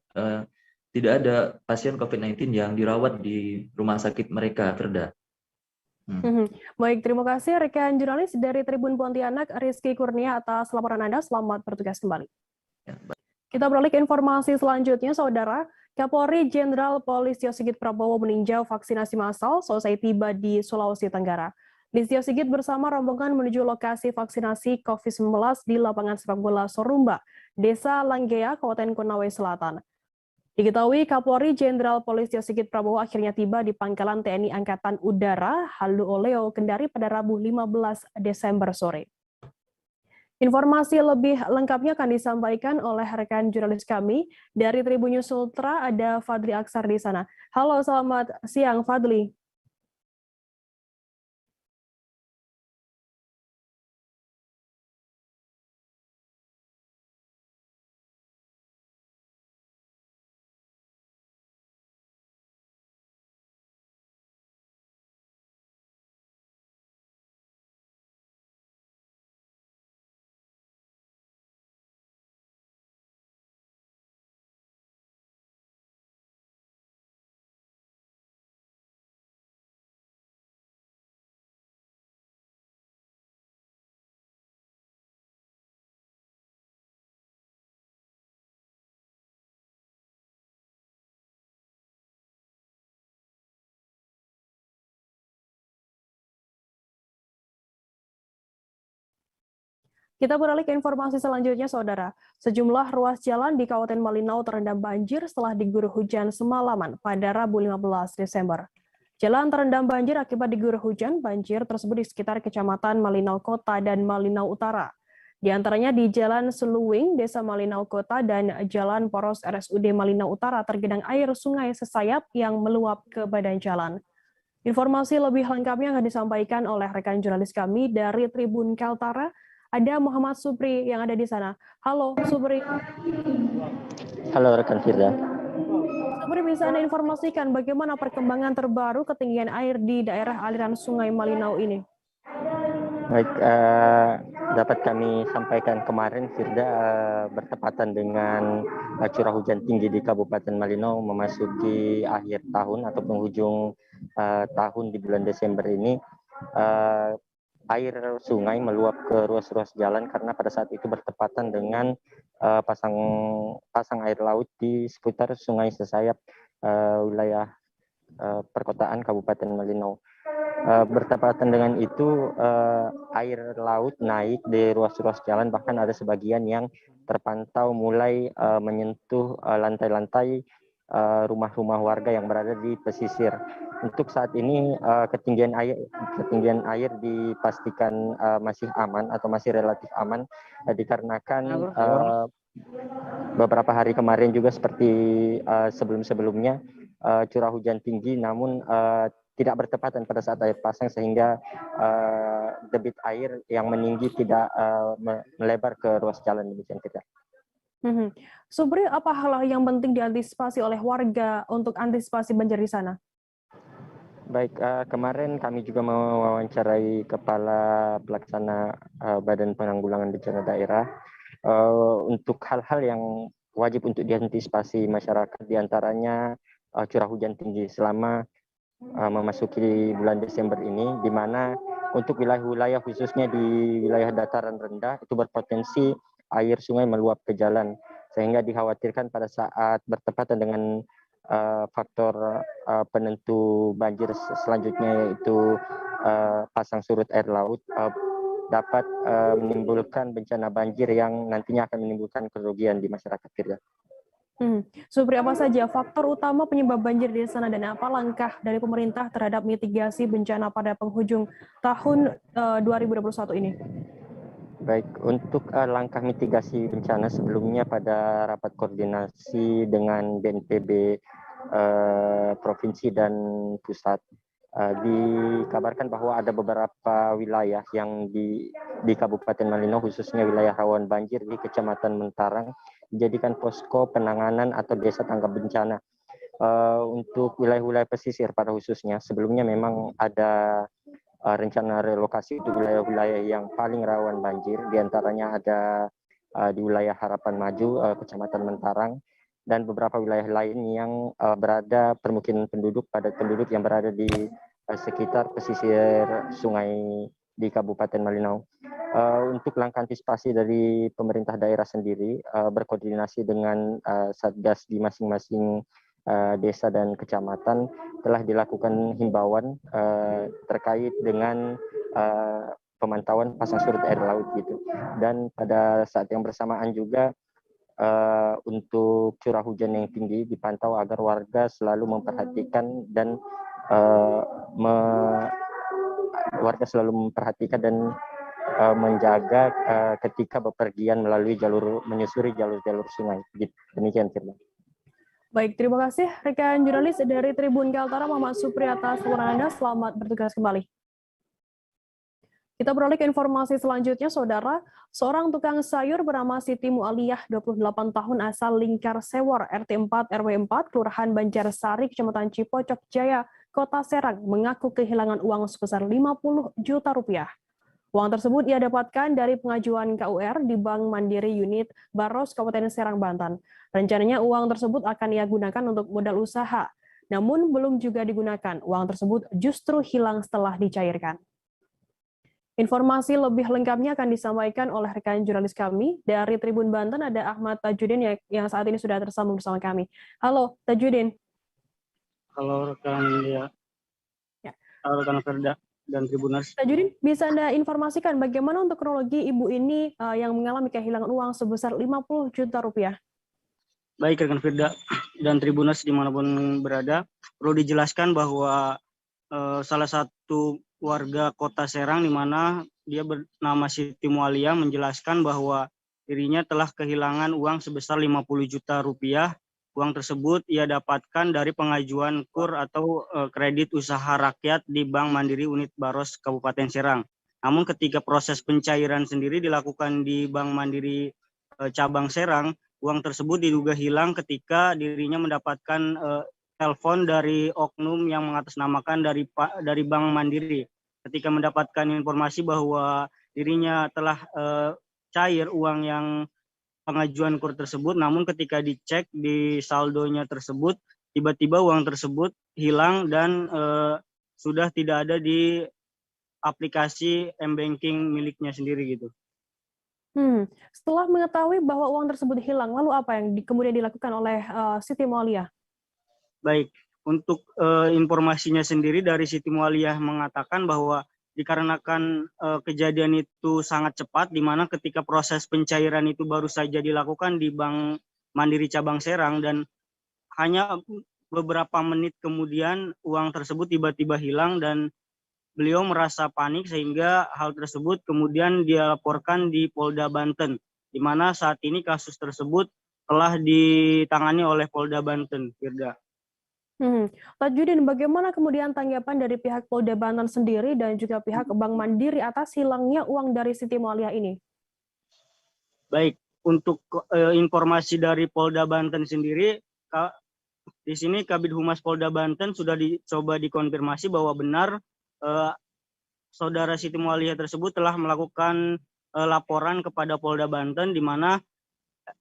tidak ada pasien COVID-19 yang dirawat di rumah sakit mereka, Firda. Baik, terima kasih rekan jurnalis dari Tribun Pontianak, Rizky Kurnia, atas laporan Anda. Selamat bertugas kembali. Kita beralih ke informasi selanjutnya, Saudara. Kapolri Jenderal Polisi Sigit Prabowo meninjau vaksinasi massal selesai tiba di Sulawesi Tenggara. Listio Sigit bersama rombongan menuju lokasi vaksinasi COVID-19 di lapangan sepak bola Sorumba, Desa Langgea, Kabupaten Konawe Selatan. Diketahui Kapolri Jenderal Polisi Sigit Prabowo akhirnya tiba di Pangkalan TNI Angkatan Udara Halu Oleo, Kendari pada Rabu 15 Desember sore. Informasi lebih lengkapnya akan disampaikan oleh rekan jurnalis kami dari Tribun News Ultra, ada Fadli Aksar di sana. Halo, selamat siang Fadli. Kita beralih ke informasi selanjutnya, Saudara. Sejumlah ruas jalan di Kabupaten Malinau terendam banjir setelah diguyur hujan semalaman pada Rabu 15 Desember. Jalan terendam banjir akibat diguyur hujan. Banjir tersebut di sekitar Kecamatan Malinau Kota dan Malinau Utara. Di antaranya di Jalan Suluwing, Desa Malinau Kota, dan Jalan Poros RSUD Malinau Utara tergenang air sungai Sesayap yang meluap ke badan jalan. Informasi lebih lengkapnya akan disampaikan oleh rekan jurnalis kami dari Tribun Kaltara. Ada Muhammad Supri yang ada di sana. Halo, Supri. Halo, rekan Firda. Supri, bisa Anda informasikan bagaimana perkembangan terbaru ketinggian air di daerah aliran Sungai Malinau ini? Baik, dapat kami sampaikan kemarin, Firda, bertepatan dengan curah hujan tinggi di Kabupaten Malinau memasuki akhir tahun atau penghujung tahun di bulan Desember ini. Air sungai meluap ke ruas-ruas jalan karena pada saat itu bertepatan dengan pasang air laut di seputar Sungai Sesayap, wilayah perkotaan Kabupaten Malinau. Bertepatan dengan itu, air laut naik di ruas-ruas jalan, bahkan ada sebagian yang terpantau mulai menyentuh lantai-lantai rumah-rumah warga yang berada di pesisir. Untuk saat ini ketinggian air dipastikan masih aman atau masih relatif aman, dikarenakan beberapa hari kemarin juga seperti sebelum-sebelumnya curah hujan tinggi, namun tidak bertepatan pada saat air pasang sehingga debit air yang meninggi tidak melebar ke ruas jalan, demikian tidak. Supri, apa hal yang penting diantisipasi oleh warga untuk antisipasi banjir di sana? Baik, kemarin kami juga mewawancarai Kepala Pelaksana Badan Penanggulangan Bencana Daerah untuk hal-hal yang wajib untuk diantisipasi masyarakat, diantaranya curah hujan tinggi selama memasuki bulan Desember ini, di mana untuk wilayah-wilayah khususnya di wilayah dataran rendah itu berpotensi air sungai meluap ke jalan, sehingga dikhawatirkan pada saat bertepatan dengan faktor penentu banjir selanjutnya, yaitu pasang surut air laut, dapat menimbulkan bencana banjir yang nantinya akan menimbulkan kerugian di masyarakat. Supri, apa saja faktor utama penyebab banjir di sana dan apa langkah dari pemerintah terhadap mitigasi bencana pada penghujung tahun 2021 ini? Baik, untuk langkah mitigasi bencana sebelumnya pada rapat koordinasi dengan BNPB provinsi dan pusat, dikabarkan bahwa ada beberapa wilayah yang di Kabupaten Malinau, khususnya wilayah rawan banjir di Kecamatan Mentarang, dijadikan posko penanganan atau desa tanggap bencana. Untuk wilayah-wilayah pesisir pada khususnya, sebelumnya memang ada rencana relokasi untuk wilayah-wilayah yang paling rawan banjir, diantaranya ada di wilayah Harapan Maju, Kecamatan Mentarang, dan beberapa wilayah lain yang berada permukiman padat penduduk yang berada di sekitar pesisir sungai di Kabupaten Malinau. Untuk langkah antisipasi dari pemerintah daerah sendiri, berkoordinasi dengan Satgas di masing-masing desa dan kecamatan, telah dilakukan himbauan terkait dengan pemantauan pasang surut air laut gitu. Dan pada saat yang bersamaan juga untuk curah hujan yang tinggi dipantau agar warga selalu memperhatikan dan menjaga ketika bepergian menyusuri jalur-jalur sungai. Demikian, Firman. Baik, terima kasih rekan jurnalis dari Tribun Kaltara, Muhammad Supri, atas laporan Anda. Selamat bertugas kembali. Kita beralih ke informasi selanjutnya, Saudara. Seorang tukang sayur bernama Siti Mualiyah, 28 tahun, asal Lingkar Sewor, RT 4 RW 4, Kelurahan Banjarsari, Kecamatan Cipocok Jaya, Kota Serang, mengaku kehilangan uang sebesar 50 juta rupiah. Uang tersebut ia dapatkan dari pengajuan KUR di Bank Mandiri Unit Baros, Kabupaten Serang, Banten. Rencananya uang tersebut akan ia gunakan untuk modal usaha. Namun belum juga digunakan, uang tersebut justru hilang setelah dicairkan. Informasi lebih lengkapnya akan disampaikan oleh rekan jurnalis kami dari Tribun Banten. Ada Ahmad Tajudin yang saat ini sudah tersambung bersama kami. Halo, Tajudin. Halo rekan Lia. Ya. Halo rekan Ferda. dan Tribuners. Tajudin, bisa Anda informasikan bagaimana untuk kronologi ibu ini yang mengalami kehilangan uang sebesar 50 juta rupiah? Baik, rekan Firda dan Tribuners dimanapun berada, perlu dijelaskan bahwa salah satu warga Kota Serang di mana dia bernama Siti Mualia menjelaskan bahwa dirinya telah kehilangan uang sebesar 50 juta rupiah. Uang tersebut ia dapatkan dari pengajuan KUR atau kredit usaha rakyat di Bank Mandiri Unit Baros Kabupaten Serang. Namun ketika proses pencairan sendiri dilakukan di Bank Mandiri cabang Serang, uang tersebut diduga hilang ketika dirinya mendapatkan telepon dari oknum yang mengatasnamakan dari Bank Mandiri. Ketika mendapatkan informasi bahwa dirinya telah cair uang yang pengajuan KUR tersebut, namun ketika dicek di saldonya tersebut, tiba-tiba uang tersebut hilang dan sudah tidak ada di aplikasi M-Banking miliknya sendiri gitu. Setelah mengetahui bahwa uang tersebut hilang, lalu apa yang kemudian dilakukan oleh Siti Mualia? Baik, untuk informasinya sendiri dari Siti Mualia mengatakan bahwa dikarenakan kejadian itu sangat cepat, di mana ketika proses pencairan itu baru saja dilakukan di Bank Mandiri Cabang Serang dan hanya beberapa menit kemudian uang tersebut tiba-tiba hilang dan beliau merasa panik sehingga hal tersebut kemudian dilaporkan di Polda Banten, di mana saat ini kasus tersebut telah ditangani oleh Polda Banten, Firda. Tajudin, bagaimana kemudian tanggapan dari pihak Polda Banten sendiri dan juga pihak Bank Mandiri atas hilangnya uang dari Siti Mualia ini? Baik, untuk informasi dari Polda Banten sendiri, di sini Kabid Humas Polda Banten sudah dicoba dikonfirmasi bahwa benar saudara Siti Mualia tersebut telah melakukan laporan kepada Polda Banten, di mana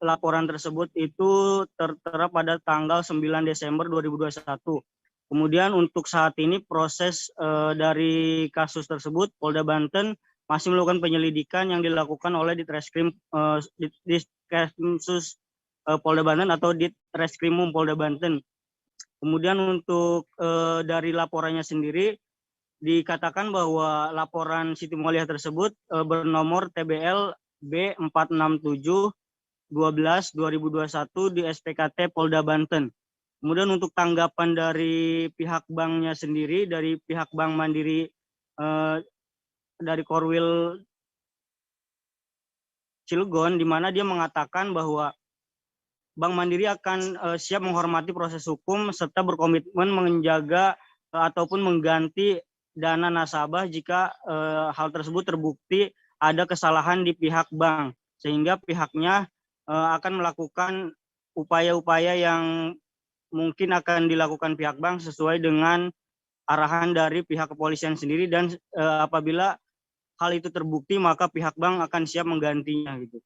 laporan tersebut itu tertera pada tanggal 9 Desember 2021. Kemudian untuk saat ini proses dari kasus tersebut, Polda Banten masih melakukan penyelidikan yang dilakukan oleh Ditreskrim Polda Banten atau Ditreskrimum Polda Banten. Kemudian untuk dari laporannya sendiri, dikatakan bahwa laporan Siti Mualia tersebut bernomor TBL B467 12/2021 di SPKT Polda Banten. Kemudian untuk tanggapan dari pihak banknya sendiri, dari pihak Bank Mandiri dari Korwil Cilegon, di mana dia mengatakan bahwa Bank Mandiri akan siap menghormati proses hukum serta berkomitmen menjaga ataupun mengganti dana nasabah jika hal tersebut terbukti ada kesalahan di pihak bank, sehingga pihaknya akan melakukan upaya-upaya yang mungkin akan dilakukan pihak bank sesuai dengan arahan dari pihak kepolisian sendiri, dan apabila hal itu terbukti maka pihak bank akan siap menggantinya gitu.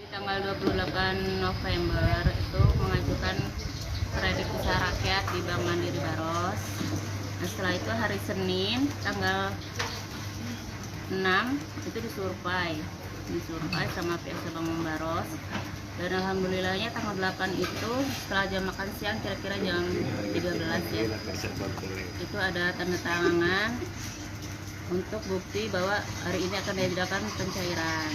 Di tanggal 28 November itu mengajukan kredit usaha rakyat di Bank Mandiri Baros. Nah, setelah itu hari Senin tanggal 6 itu disurvey sama pihak Bank Baros. Dan alhamdulillahnya tanggal 8 itu setelah jam makan siang kira-kira jam 13 ya, itu ada tanda tangan untuk bukti bahwa hari ini akan diadakan pencairan.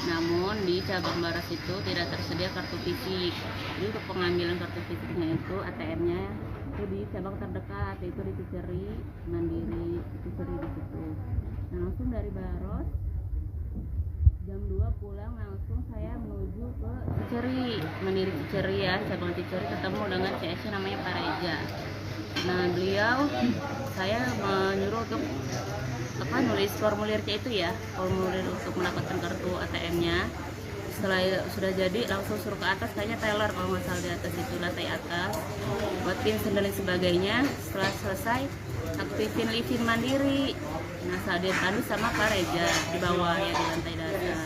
Namun di cabang Baros itu tidak tersedia kartu fisik. Jadi untuk pengambilan kartu fisiknya itu ATM-nya itu di cabang terdekat, yaitu di Ciceri Mandiri, Ciceri di situ. Nah, langsung dari Baros jam 2 pulang langsung saya menuju ke Ciceri Mandiri Ciceri ya, cabang Ciceri, ketemu dengan CS namanya Pak Reja. Nah, saya menyuruh untuk nulis formulir C itu ya, formulir untuk mendapatkan kartu ATM-nya. Setelah sudah jadi langsung suruh ke atas, kayaknya teller kalau nggak salah di atas itu, lantai atas, buat pin dan lain sebagainya. Setelah selesai aktifin livin mandiri. Nah, saat dipandu sama Pak Reja di bawah ya, di lantai dasar.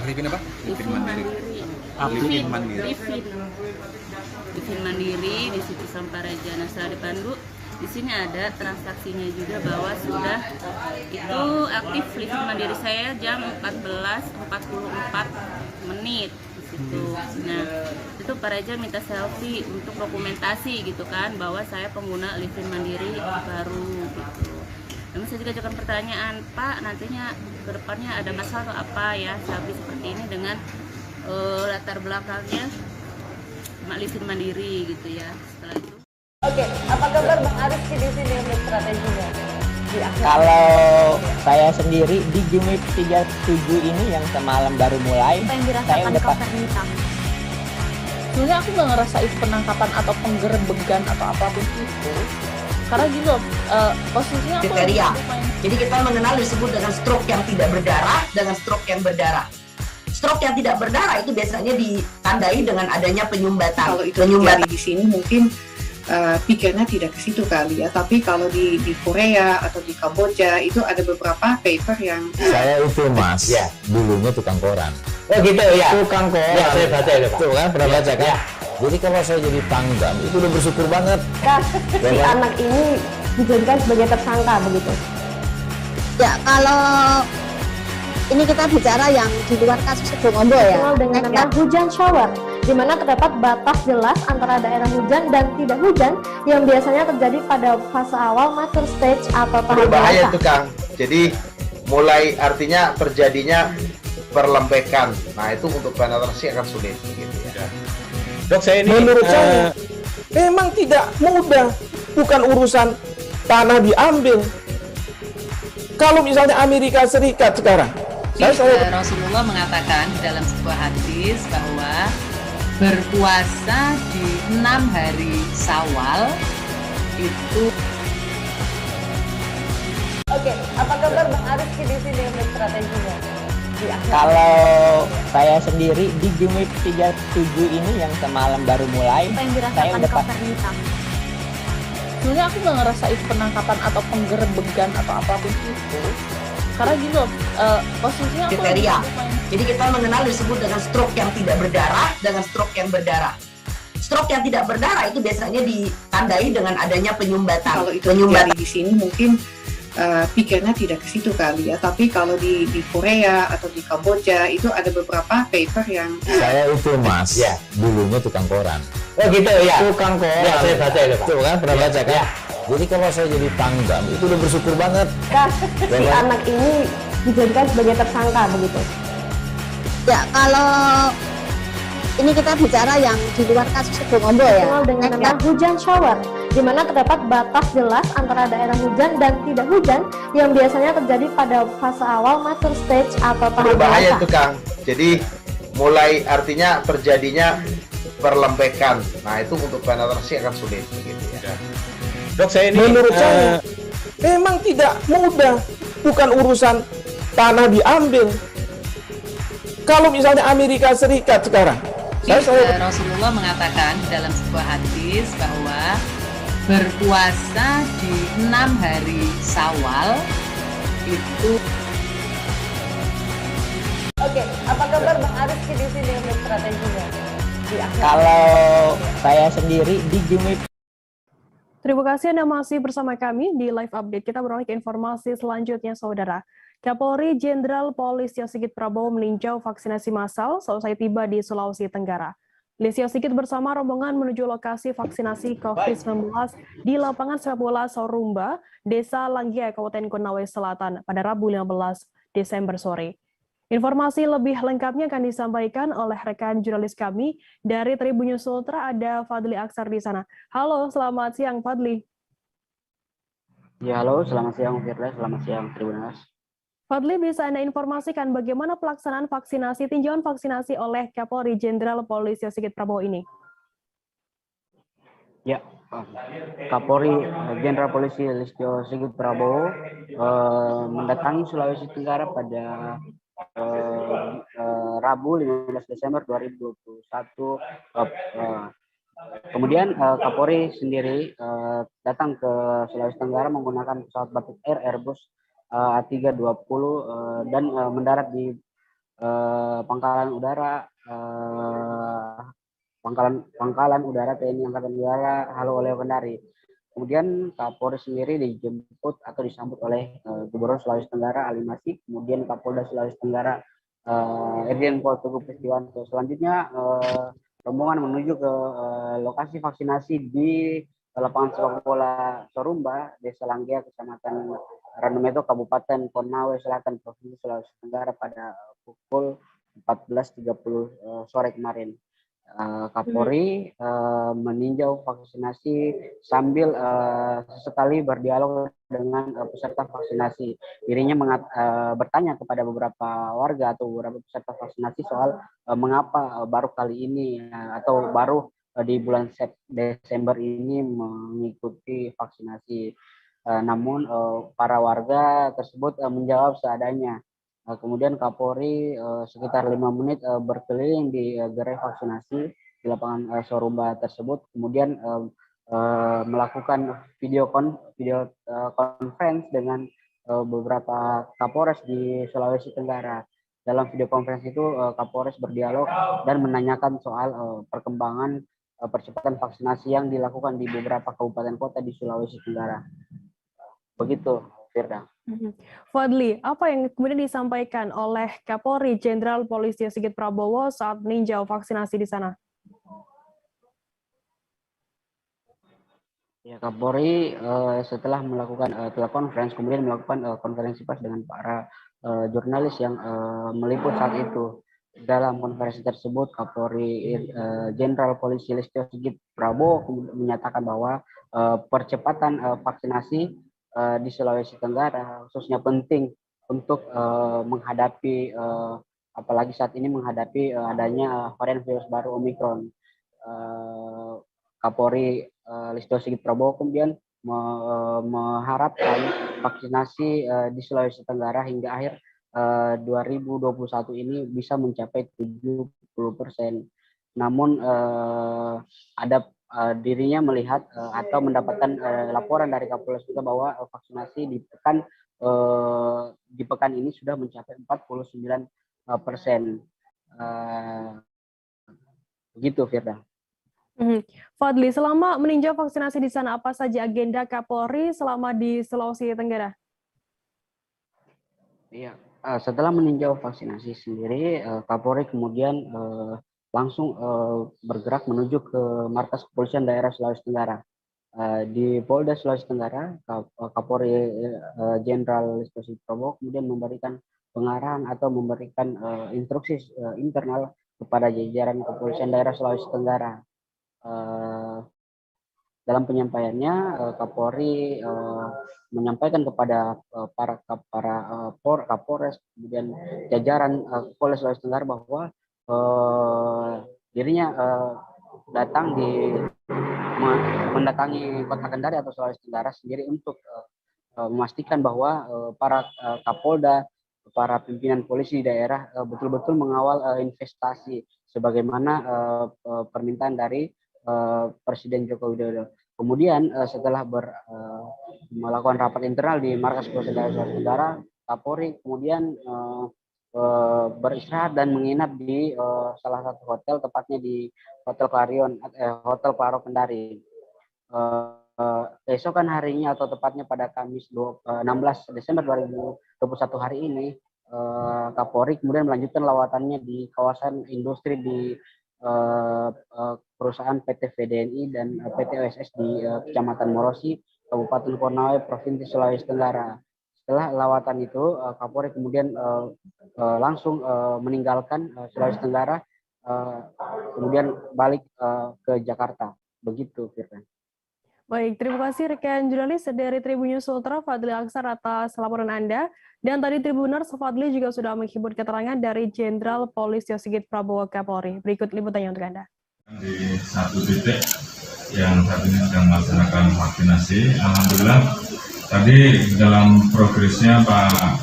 Livin apa? Livin mandiri. Livin mandiri di situ sama Pak Reja. Nah, setelah dipandu, di sini ada transaksinya juga bahwa sudah itu aktif livin mandiri saya jam 14.44 menit di situ. Nah, itu Pak Reja minta selfie untuk dokumentasi gitu kan bahwa saya pengguna livin mandiri baru gitu. Namun saya juga ajukan pertanyaan, Pak, nantinya ke depannya ada masalah atau apa ya selfie seperti ini dengan latar belakangnya livin mandiri gitu ya. Setelah itu Oke, apa kabar Bang Ariski di sini untuk strateginya? Kalau saya sendiri di Game Week 37 ini yang semalam baru mulai, saya udah sebenarnya aku nggak ngerasa itu penangkapan atau penggerbegan atau apapun itu, karena gitu posisinya aku kriteria. Jadi kita mengenal disebut dengan stroke yang tidak berdarah dengan stroke yang berdarah. Stroke yang tidak berdarah itu biasanya ditandai dengan adanya penyumbatan. Kalau itu terjadi di sini mungkin pikirnya tidak ke situ kali ya, tapi kalau di Korea atau di Kamboja itu ada beberapa paper yang saya itu mas, ya, dulunya tukang koran. Oh gitu ya, tukang koran. Ya, saya baca ya, Pak. Tuh kan, pernah baca kan? Ya. Jadi kalau saya jadi tanggam itu udah bersyukur banget. Si anak ini dijadikan sebagai tersangka begitu. Ya, kalau ini kita bicara yang di luar kasus Sebongombo ya, dengan nama hujan shower, di mana terdapat batas jelas antara daerah hujan dan tidak hujan yang biasanya terjadi pada fase awal mature stage atau tahap berbahaya dewasa. itu Kang. Jadi mulai artinya terjadinya perlempekan. Nah itu untuk penetrasi akan sulit gitu ya. Dok, saya ini menurut saya memang tidak mudah, bukan urusan tanah diambil. Kalau misalnya Amerika Serikat sekarang, Rasulullah mengatakan dalam sebuah hadis bahwa berpuasa di 6 hari Syawal itu. Oke, apa kabar Bang Ariski di sini untuk strateginya? Kalau saya sendiri di Game Week 37 ini yang semalam baru mulai, saya udah sebenarnya aku nggak ngerasa itu penangkapan atau penggerbegan atau apapun itu, karena gitu posisinya kriteria. Jadi kita mengenal disebut dengan stroke yang tidak berdarah dengan stroke yang berdarah. Stroke yang tidak berdarah itu biasanya ditandai dengan adanya penyumbatan. Kalau itu terjadi di sini mungkin pikirnya tidak ke situ kali ya, tapi kalau di Korea atau di Kamboja itu ada beberapa paper yang saya itu mas, ya, dulunya tukang koran. Oh gitu ya, tukang koran. Ya, saya baca ya, Pak. Tuh kan, pernah baca kan? Ya. Jadi kalau saya jadi tanggam itu udah bersyukur banget. Si anak ini dijadikan sebagai tersangka begitu. Ya, kalau ini kita bicara yang di luar kasus Sebongombo ya, dengan nama hujan shower, di mana terdapat batas jelas antara daerah hujan dan tidak hujan yang biasanya terjadi pada fase awal mature stage atau tahap berbahaya dewasa. itu Kang. Jadi mulai artinya terjadinya perlempekan. Nah itu untuk penetrasi akan sulit gitu ya. Dok, saya ini menurut saya memang tidak mudah, bukan urusan tanah diambil. Kalau misalnya Amerika Serikat sekarang, Rasulullah mengatakan dalam sebuah hadis bahwa berpuasa di 6 hari Syawal itu. Oke, apa kabar Bang Ariski di sini untuk strateginya? Kalau saya sendiri di Game Week. Terima kasih Anda masih bersama kami di live update. Kita beralih ke informasi selanjutnya, Saudara. Kapolri Jenderal Polisi Sigit Prabowo meninjau vaksinasi massal selesai tiba di Sulawesi Tenggara. Listio Sigit bersama rombongan menuju lokasi vaksinasi COVID-19 di lapangan sepak bola Sorumba, Desa Langgia, Kabupaten Konawe Selatan pada Rabu 15 Desember sore. Informasi lebih lengkapnya akan disampaikan oleh rekan jurnalis kami dari Tribun News Ultra, ada Fadli Aksar di sana. Halo, selamat siang Fadli. Ya, halo, selamat siang Firda, selamat siang Tribuners. Fadli, bisa Anda informasikan bagaimana pelaksanaan vaksinasi, tinjauan vaksinasi oleh Kapolri Jenderal Polisi Sigit Prabowo ini? Ya, Kapolri Jenderal Polisi Listio Sigit Prabowo mendatangi Sulawesi Tenggara pada Rabu 15 Desember 2021. Kemudian Kapolri sendiri datang ke Sulawesi Tenggara menggunakan pesawat Batik Air Airbus A320 dan mendarat di Pangkalan Udara TNI Angkatan Udara Halu Oleo Kendari. Kemudian Kapolri sendiri dijemput atau disambut oleh Gubernur Sulawesi Tenggara Ali Masih, kemudian Kapolda Sulawesi Tenggara Irjen Pol Teguh Pristiwanto. Selanjutnya rombongan menuju ke lokasi vaksinasi di lapangan sepak bola Sorumba, Desa Langgea, Kecamatan Randumeto, Kabupaten Konawe Selatan, Provinsi Sulawesi Tenggara pada pukul 14.30 sore kemarin. Kapolri meninjau vaksinasi sambil sesekali berdialog dengan peserta vaksinasi. Dirinya bertanya kepada beberapa warga atau beberapa peserta vaksinasi soal mengapa baru kali ini atau baru di bulan Desember ini mengikuti vaksinasi. Namun para warga tersebut menjawab seadanya. Kemudian Kapolri sekitar 5 menit berkeliling di gerai vaksinasi di lapangan Sorumba tersebut, kemudian melakukan video conference dengan beberapa Kapolres di Sulawesi Tenggara. Dalam video conference itu Kapolres berdialog dan menanyakan soal perkembangan percepatan vaksinasi yang dilakukan di beberapa kabupaten kota di Sulawesi Tenggara. Begitu, Firda. Fadli, apa yang kemudian disampaikan oleh Kapolri Jenderal Polisi Sigit Prabowo saat meninjau vaksinasi di sana? Ya, Kapolri setelah melakukan telekonferensi, kemudian melakukan konferensi pers dengan para jurnalis yang meliput saat itu. Dalam konferensi tersebut, Kapolri Jenderal Polisi Listio Sigit Prabowo menyatakan bahwa percepatan vaksinasi di Sulawesi Tenggara khususnya penting untuk menghadapi apalagi saat ini menghadapi adanya varian virus baru Omikron. Kapolri Listio Sigit Prabowo kemudian mengharapkan vaksinasi di Sulawesi Tenggara hingga akhir 2021 ini bisa mencapai 70%. Namun dirinya melihat atau mendapatkan laporan dari Kapolres juga bahwa vaksinasi di pekan ini sudah mencapai 49%. Begitu, Firda. Fadli, selama meninjau vaksinasi di sana, apa saja agenda Kapolri selama di Sulawesi Tenggara? Iya, setelah meninjau vaksinasi sendiri, Kapolri kemudian langsung bergerak menuju ke markas kepolisian daerah Sulawesi Tenggara. Di Polda Sulawesi Tenggara, Kapolri Jenderal Listio Sigit Prabowo kemudian memberikan pengarahan atau memberikan instruksi internal kepada jajaran kepolisian daerah Sulawesi Tenggara. Dalam penyampaiannya, Kapolri menyampaikan kepada para Kapolres kemudian jajaran Polda Sulawesi Tenggara bahwa dirinya mendatangi Kota Kendari atau Sulawesi Tenggara sendiri untuk memastikan bahwa para Kapolda, para pimpinan polisi di daerah betul-betul mengawal investasi sebagaimana permintaan dari Presiden Joko Widodo. Kemudian setelah melakukan rapat internal di markas kepolisian daerah Sulawesi Tenggara, Kapolri kemudian beristirahat dan menginap di salah satu hotel, tepatnya di Hotel Clarion, Hotel Claro Kendari. Keesokan harinya atau tepatnya pada Kamis 16 Desember 2021 hari ini, Kapolri kemudian melanjutkan lawatannya di kawasan industri di perusahaan PT VDNI dan PT OSS di Kecamatan Morosi, Kabupaten Konawe, Provinsi Sulawesi Tenggara. Setelah lawatan itu, Kapolri kemudian langsung meninggalkan Sulawesi Tenggara, kemudian balik ke Jakarta. Begitu, Firman. Baik, terima kasih rekan jurnalis dari Tribun News Ultra, Fadli Aksar atas laporan Anda. Dan tadi Tribuners, Fadli juga sudah menghimpun keterangan dari Jenderal Polisi Sigit Prabowo Kapolri. Berikut liputannya untuk Anda. Di satu titik yang saat ini sedang melaksanakan vaksinasi. Alhamdulillah tadi dalam progresnya Pak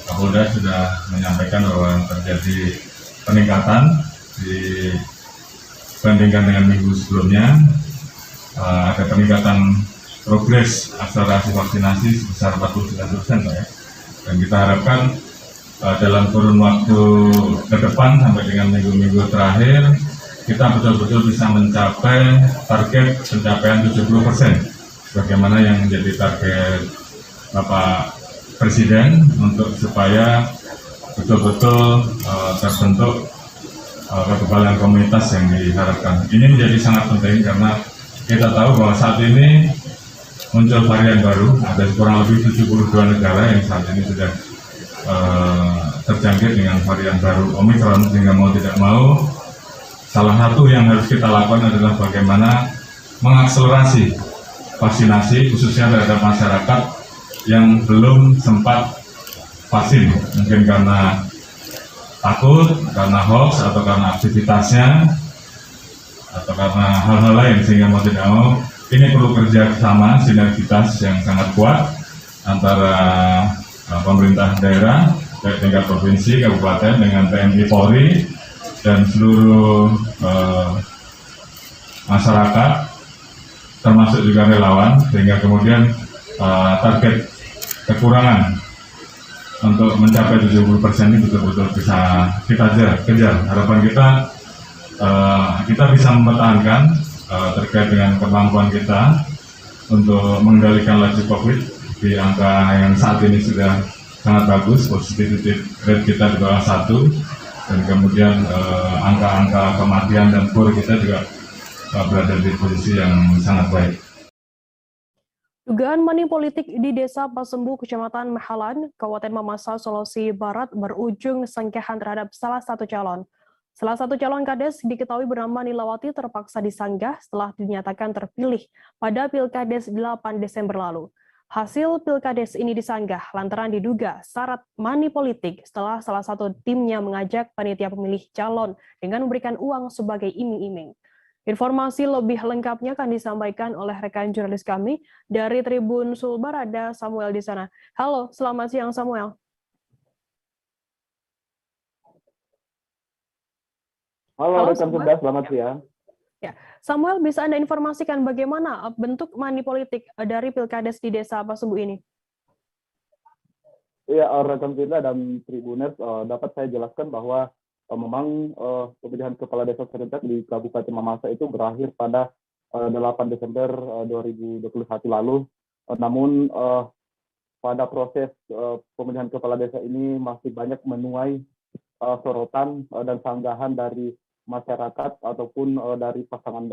Kapolda sudah menyampaikan bahwa terjadi peningkatan dibandingkan dengan minggu sebelumnya. Ada peningkatan progres akselerasi vaksinasi sebesar 49%, Pak ya. Dan kita harapkan dalam kurun waktu ke depan sampai dengan minggu-minggu terakhir kita betul-betul bisa mencapai target pencapaian 70%, bagaimana yang menjadi target Bapak Presiden untuk supaya betul-betul terbentuk kekebalan komunitas yang diharapkan. Ini menjadi sangat penting karena kita tahu bahwa saat ini muncul varian baru, ada kurang lebih 72 negara yang saat ini sudah terjangkit dengan varian baru Omicron, sehingga mau tidak mau salah satu yang harus kita lakukan adalah bagaimana mengakselerasi vaksinasi khususnya terhadap masyarakat yang belum sempat vaksin, mungkin karena takut, karena hoax, atau karena aktivitasnya, atau karena hal-hal lain, sehingga mau tidak mau ini perlu kerja sama, sinergitas yang sangat kuat antara pemerintah daerah, baik tingkat provinsi, kabupaten, dengan TNI, Polri, dan seluruh masyarakat, termasuk juga relawan, sehingga kemudian target kekurangan untuk mencapai 70% ini betul-betul bisa kita kejar. Harapan kita bisa mempertahankan terkait dengan kemampuan kita untuk mengendalikan laju COVID di angka yang saat ini sudah sangat bagus, positivity rate kita di bawah 1, dan kemudian angka-angka kematian dan kur kita juga berada di posisi yang sangat baik. Dugaan money politik di Desa Pasembu, Kecamatan Mahalan, Kabupaten Mamasa, Sulawesi Barat berujung sengkehan terhadap salah satu calon. Salah satu calon kades diketahui bernama Nilawati terpaksa disanggah setelah dinyatakan terpilih pada Pilkades 8 Desember lalu. Hasil Pilkades ini disanggah lantaran diduga syarat money politik setelah salah satu timnya mengajak panitia pemilih calon dengan memberikan uang sebagai iming-iming. Informasi lebih lengkapnya akan disampaikan oleh rekan jurnalis kami dari Tribun Sulbar, ada Samuel di sana. Halo, selamat siang Samuel. Halo rekan Sulbar, selamat siang. Ya, Samuel, bisa Anda informasikan bagaimana bentuk money politik dari Pilkades di Desa Pasembu ini? Iya, rekan Sulbar dan Tribuners, dapat saya jelaskan bahwa memang pemilihan kepala desa serentak di Kabupaten Mamasa itu berakhir pada 8 Desember 2021 lalu. Namun pada proses pemilihan kepala desa ini masih banyak menuai sorotan dan sanggahan dari masyarakat ataupun dari pasangan,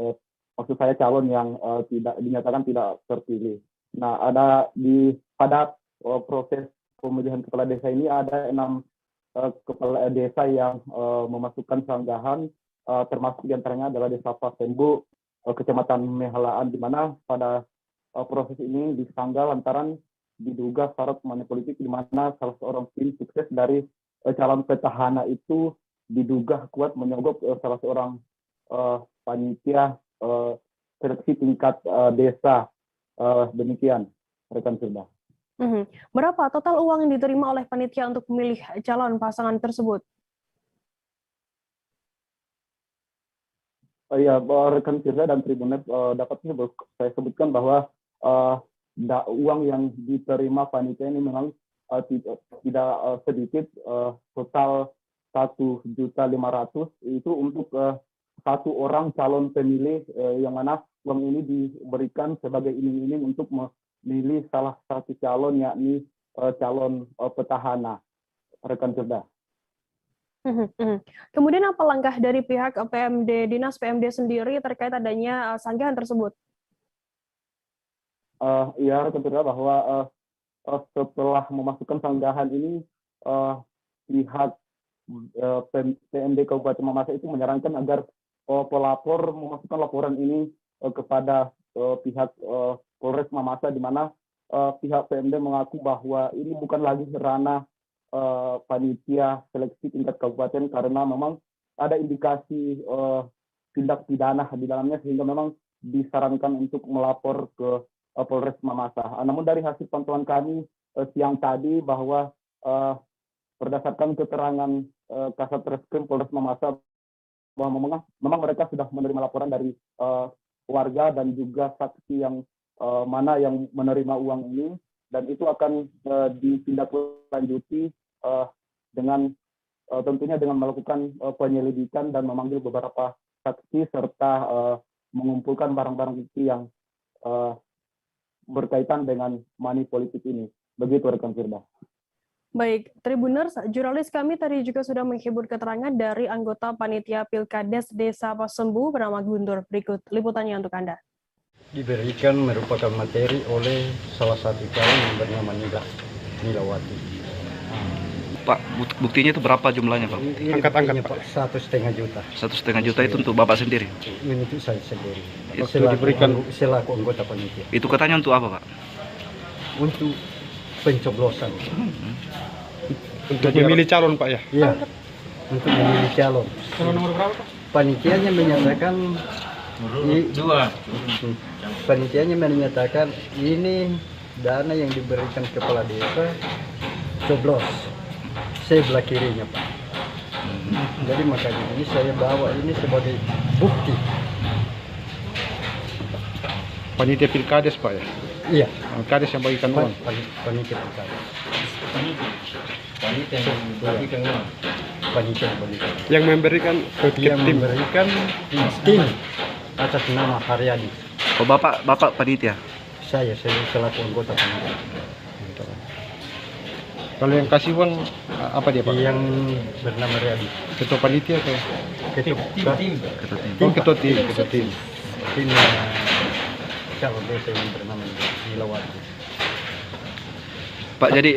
maksud saya calon yang tidak dinyatakan tidak terpilih. Nah, pada proses pemilihan kepala desa ini ada 6 kepala desa yang memasukkan sanggahan, termasuk diantaranya adalah Desa Pasembu, Kecamatan Mehalaan, di mana pada proses ini disanggah lantaran diduga syarat money politik, di mana salah seorang tim sukses dari calon petahana itu diduga kuat menyogok salah seorang panitia seleksi tingkat desa. Demikian, rekan Sulbar. Berapa total uang yang diterima oleh panitia untuk memilih calon pasangan tersebut? Ya, rekan Firda dan Tribunet, dapat saya sebutkan bahwa uang yang diterima panitia ini memang tidak sedikit, total 1.500.000 itu untuk satu orang calon pemilih, yang mana uang ini diberikan sebagai iming-iming untuk memilih salah satu calon, yakni calon petahana, rekan Firda. Kemudian apa langkah dari pihak PMD, Dinas PMD sendiri terkait adanya sanggahan tersebut? Ya, rekan Firda, bahwa setelah memasukkan sanggahan ini, pihak PMD Kabupaten Mamasa itu menyarankan agar pelapor memasukkan laporan ini kepada pihak Polres Mamasa, di mana pihak PMD mengaku bahwa ini bukan lagi ranah panitia seleksi tingkat kabupaten, karena memang ada indikasi tindak pidana di dalamnya, sehingga memang disarankan untuk melapor ke Polres Mamasa. Namun dari hasil pantauan kami siang tadi bahwa berdasarkan keterangan Kasat Reskrim Polres Mamasa bahwa memang mereka sudah menerima laporan dari warga dan juga saksi yang mana yang menerima uang ini, dan itu akan ditindaklanjuti dengan tentunya dengan melakukan penyelidikan dan memanggil beberapa saksi serta mengumpulkan barang-barang bukti yang berkaitan dengan money politik ini. Begitu rekan Firda. Baik, Tribuners, jurnalis kami tadi juga sudah menghibur keterangan dari anggota Panitia Pilkades Desa Pasembu bernama Guntur. Berikut liputannya untuk Anda. Diberikan merupakan materi oleh salah satu calon yang bernama Nilawati. Pak, buktinya itu berapa jumlahnya, Pak? Angkat-angkat, Pak. 1,5 juta. 1,5 juta itu untuk Bapak sendiri? Untuk saya sendiri. Itu diberikan selaku anggota panitia. Itu katanya untuk apa, Pak? Untuk pencoblosan. Untuk memilih calon, Pak, ya? Iya, untuk memilih calon. Calon nomor berapa, Pak? Panitianya menyatakan panitianya menyatakan ini dana yang diberikan kepala desa coblos sebelah kirinya, Pak. Jadi makanya ini saya bawa ini sebagai bukti. Panitia Pilkades, Pak, ya? Iya. Pilkades yang bagikan uang. Panitia Pilkades. Panitia yang bagikan uang. Panitia yang bagikan. Yang memberikan yang tim. Memberikan tim atas nama Haryadi. Oh, Bapak panitia? Saya selaku anggota panitia. Kalau yang kasih uang apa dia, Pak? Yang bernama Haryadi. Ketua panitia atau? Ketua tim. Ketua tim. Tim calon desa yang bernama Nilawati. Pak, jadi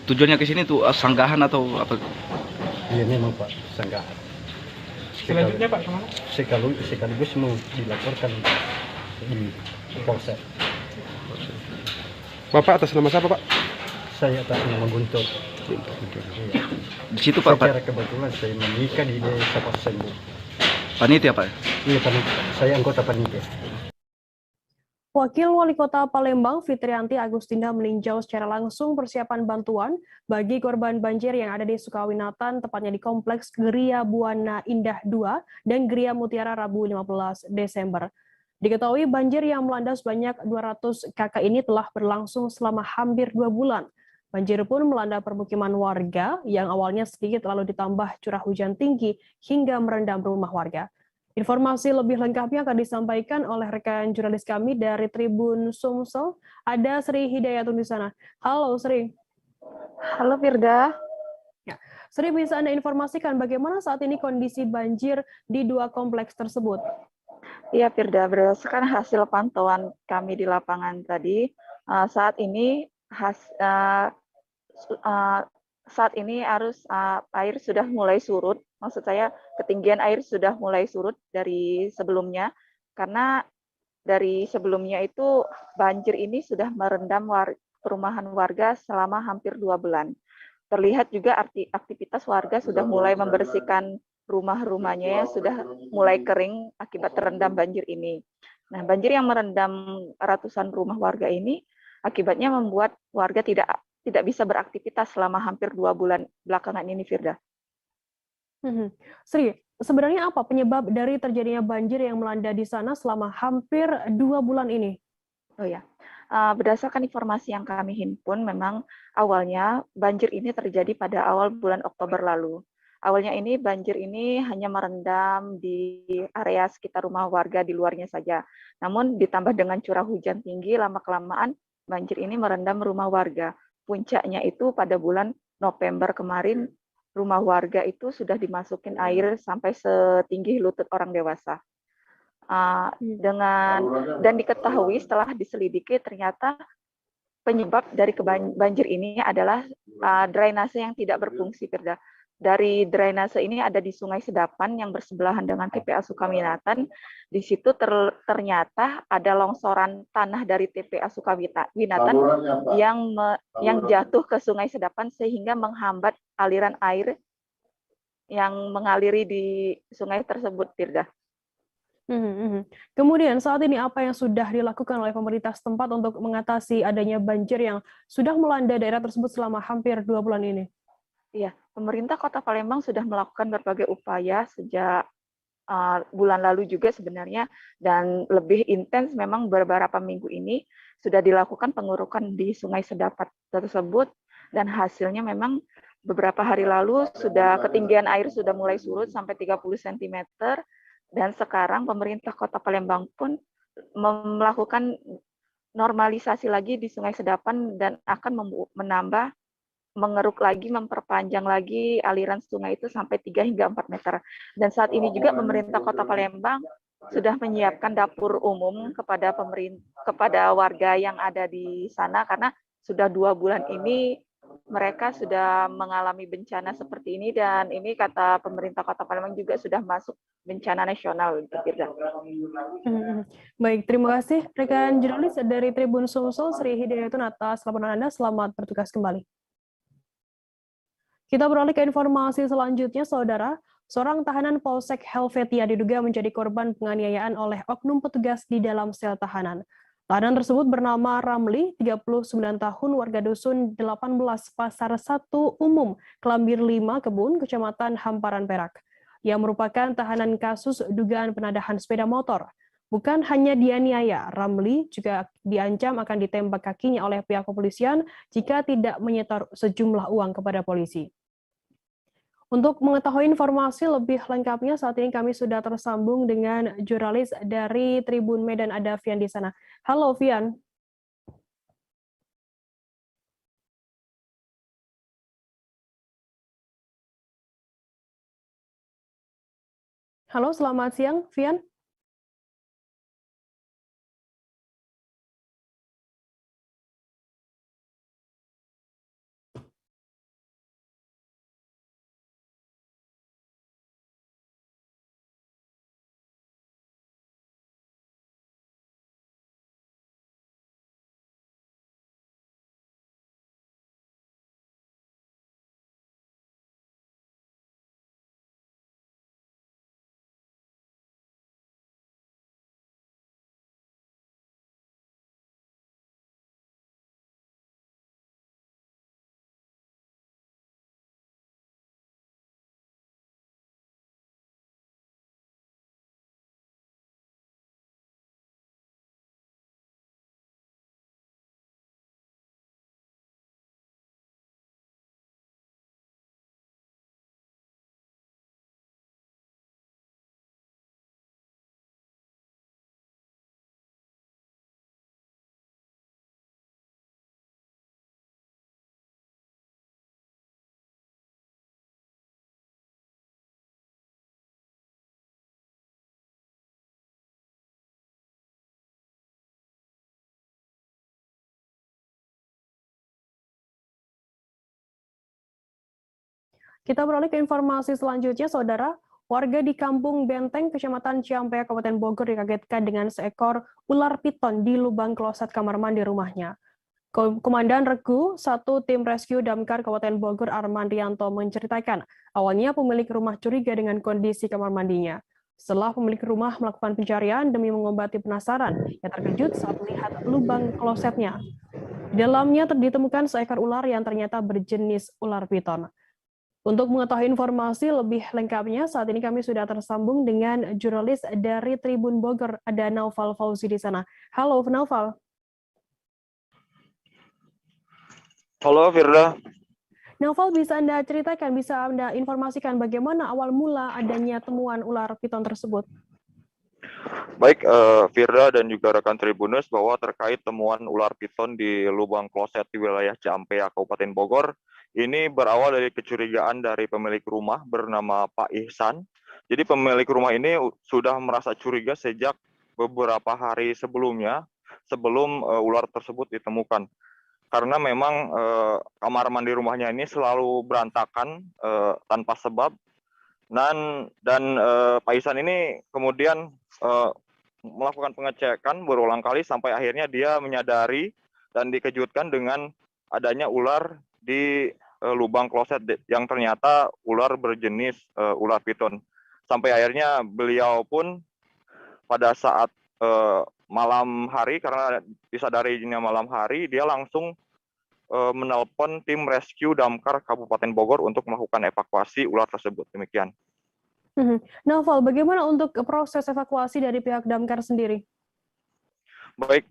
tujuannya ke sini tuh sanggahan atau apa? Iya, memang, Pak, sanggahan. Selanjutnya, Pak, kemana? Sekaligus mau dilaporkan di Polsek. Bapak atas nama siapa, Pak? Saya atas nama Guntur. Iya. Di situ, Pak. Secara kebetulan saya menikah di Desa Pasembu. Panitia, Pak? Iya, panitia. Saya anggota panitia. Wakil Wali Kota Palembang, Fitrianti Agustinda, meninjau secara langsung persiapan bantuan bagi korban banjir yang ada di Sukawinatan, tepatnya di Kompleks Geria Buana Indah 2 dan Geria Mutiara Rabu 15 Desember. Diketahui banjir yang melanda sebanyak 200 kakak ini telah berlangsung selama hampir 2 bulan. Banjir pun melanda permukiman warga yang awalnya sedikit lalu ditambah curah hujan tinggi hingga merendam rumah warga. Informasi lebih lengkapnya akan disampaikan oleh rekan jurnalis kami dari Tribun Sumsel. Ada Sri Hidayatun di sana. Halo Sri. Halo Firda. Ya, Sri, bisa Anda informasikan bagaimana saat ini kondisi banjir di 2 kompleks tersebut? Iya Firda, berdasarkan hasil pantauan kami di lapangan tadi, saat ini arus air sudah mulai surut. Maksud saya ketinggian air sudah mulai surut dari sebelumnya, karena dari sebelumnya itu banjir ini sudah merendam perumahan warga selama hampir 2 bulan. Terlihat juga aktivitas warga sudah mulai membersihkan rumah-rumahnya, sudah mulai kering akibat terendam banjir ini. Nah, banjir yang merendam ratusan rumah warga ini akibatnya membuat warga tidak bisa beraktivitas selama hampir 2 bulan belakangan ini, Firda. Sri, sebenarnya apa penyebab dari terjadinya banjir yang melanda di sana selama hampir 2 bulan ini? Oh ya, berdasarkan informasi yang kami himpun, memang awalnya banjir ini terjadi pada awal bulan Oktober lalu. Awalnya ini banjir ini hanya merendam di area sekitar rumah warga, di luarnya saja. Namun ditambah dengan curah hujan tinggi, lama-kelamaan banjir ini merendam rumah warga. Puncaknya itu pada bulan November kemarin, rumah warga itu sudah dimasukin air sampai setinggi lutut orang dewasa. Dan diketahui setelah diselidiki ternyata penyebab dari banjir ini adalah drainase yang tidak berfungsi, Firda. Dari drainase ini ada di Sungai Sedapan yang bersebelahan dengan TPA Sukawinatan. Di situ ternyata ada longsoran tanah dari TPA Sukawinatan yang jatuh ke Sungai Sedapan sehingga menghambat aliran air yang mengaliri di sungai tersebut, Firda. Kemudian saat ini apa yang sudah dilakukan oleh pemerintah setempat untuk mengatasi adanya banjir yang sudah melanda daerah tersebut selama hampir 2 bulan ini? Iya, pemerintah Kota Palembang sudah melakukan berbagai upaya sejak bulan lalu juga sebenarnya, dan lebih intens memang beberapa minggu ini sudah dilakukan pengurukan di Sungai Sedapat tersebut, dan hasilnya memang beberapa hari lalu sudah ketinggian air sudah mulai surut sampai 30 cm, dan sekarang pemerintah Kota Palembang pun melakukan normalisasi lagi di Sungai Sedapan dan akan menambah, mengeruk lagi, memperpanjang lagi aliran sungai itu sampai 3 hingga 4 meter. Dan saat ini juga pemerintah Kota Palembang sudah menyiapkan dapur umum kepada warga yang ada di sana, karena sudah 2 bulan ini mereka sudah mengalami bencana seperti ini, dan ini kata pemerintah Kota Palembang juga sudah masuk bencana nasional. Baik, terima kasih rekan jurnalis dari Tribun Sumsel Sri Hidayatun atas laporan Anda. Selamat bertugas kembali. Kita beralih ke informasi selanjutnya, Saudara. Seorang tahanan Polsek Helvetia diduga menjadi korban penganiayaan oleh oknum petugas di dalam sel tahanan. Tahanan tersebut bernama Ramli, 39 tahun, warga dusun 18 Pasar 1 Umum, Kelambir 5 Kebun, Kecamatan Hamparan Perak. Ia merupakan tahanan kasus dugaan penadahan sepeda motor. Bukan hanya dianiaya, Ramli juga diancam akan ditembak kakinya oleh pihak kepolisian jika tidak menyetor sejumlah uang kepada polisi. Untuk mengetahui informasi lebih lengkapnya, saat ini kami sudah tersambung dengan jurnalis dari Tribun Medan, ada Vian di sana. Halo Vian. Halo, selamat siang, Vian. Kita beralih ke informasi selanjutnya, Saudara. Warga di Kampung Benteng, Kecamatan Ciampea, Kabupaten Bogor dikagetkan dengan seekor ular piton di lubang kloset kamar mandi rumahnya. Komandan Regu 1 Tim Rescue Damkar Kabupaten Bogor Armandianto menceritakan, awalnya pemilik rumah curiga dengan kondisi kamar mandinya. Setelah pemilik rumah melakukan pencarian demi mengobati penasaran, ia terkejut saat melihat lubang klosetnya. Di dalamnya ditemukan seekor ular yang ternyata berjenis ular piton. Untuk mengetahui informasi lebih lengkapnya, saat ini kami sudah tersambung dengan jurnalis dari Tribun Bogor, ada Naufal Fauzi di sana. Halo, Naufal. Halo, Firda. Naufal, bisa Anda ceritakan, bisa Anda informasikan bagaimana awal mula adanya temuan ular piton tersebut? Baik, Firda dan juga rekan Tribuners, bahwa terkait temuan ular piton di lubang kloset di wilayah Ciampea, Kabupaten Bogor, ini berawal dari kecurigaan dari pemilik rumah bernama Pak Ihsan. Jadi pemilik rumah ini sudah merasa curiga sejak beberapa hari sebelumnya, sebelum ular tersebut ditemukan. Karena memang kamar mandi rumahnya ini selalu berantakan tanpa sebab. Dan Pak Ihsan ini kemudian melakukan pengecekan berulang kali sampai akhirnya dia menyadari dan dikejutkan dengan adanya ular di lubang kloset yang ternyata ular berjenis ular piton. Sampai akhirnya beliau pun pada saat malam hari, karena disadarinya malam hari, dia langsung menelpon tim rescue damkar Kabupaten Bogor untuk melakukan evakuasi ular tersebut. Demikian. Naufal, bagaimana untuk proses evakuasi dari pihak damkar sendiri? Baik,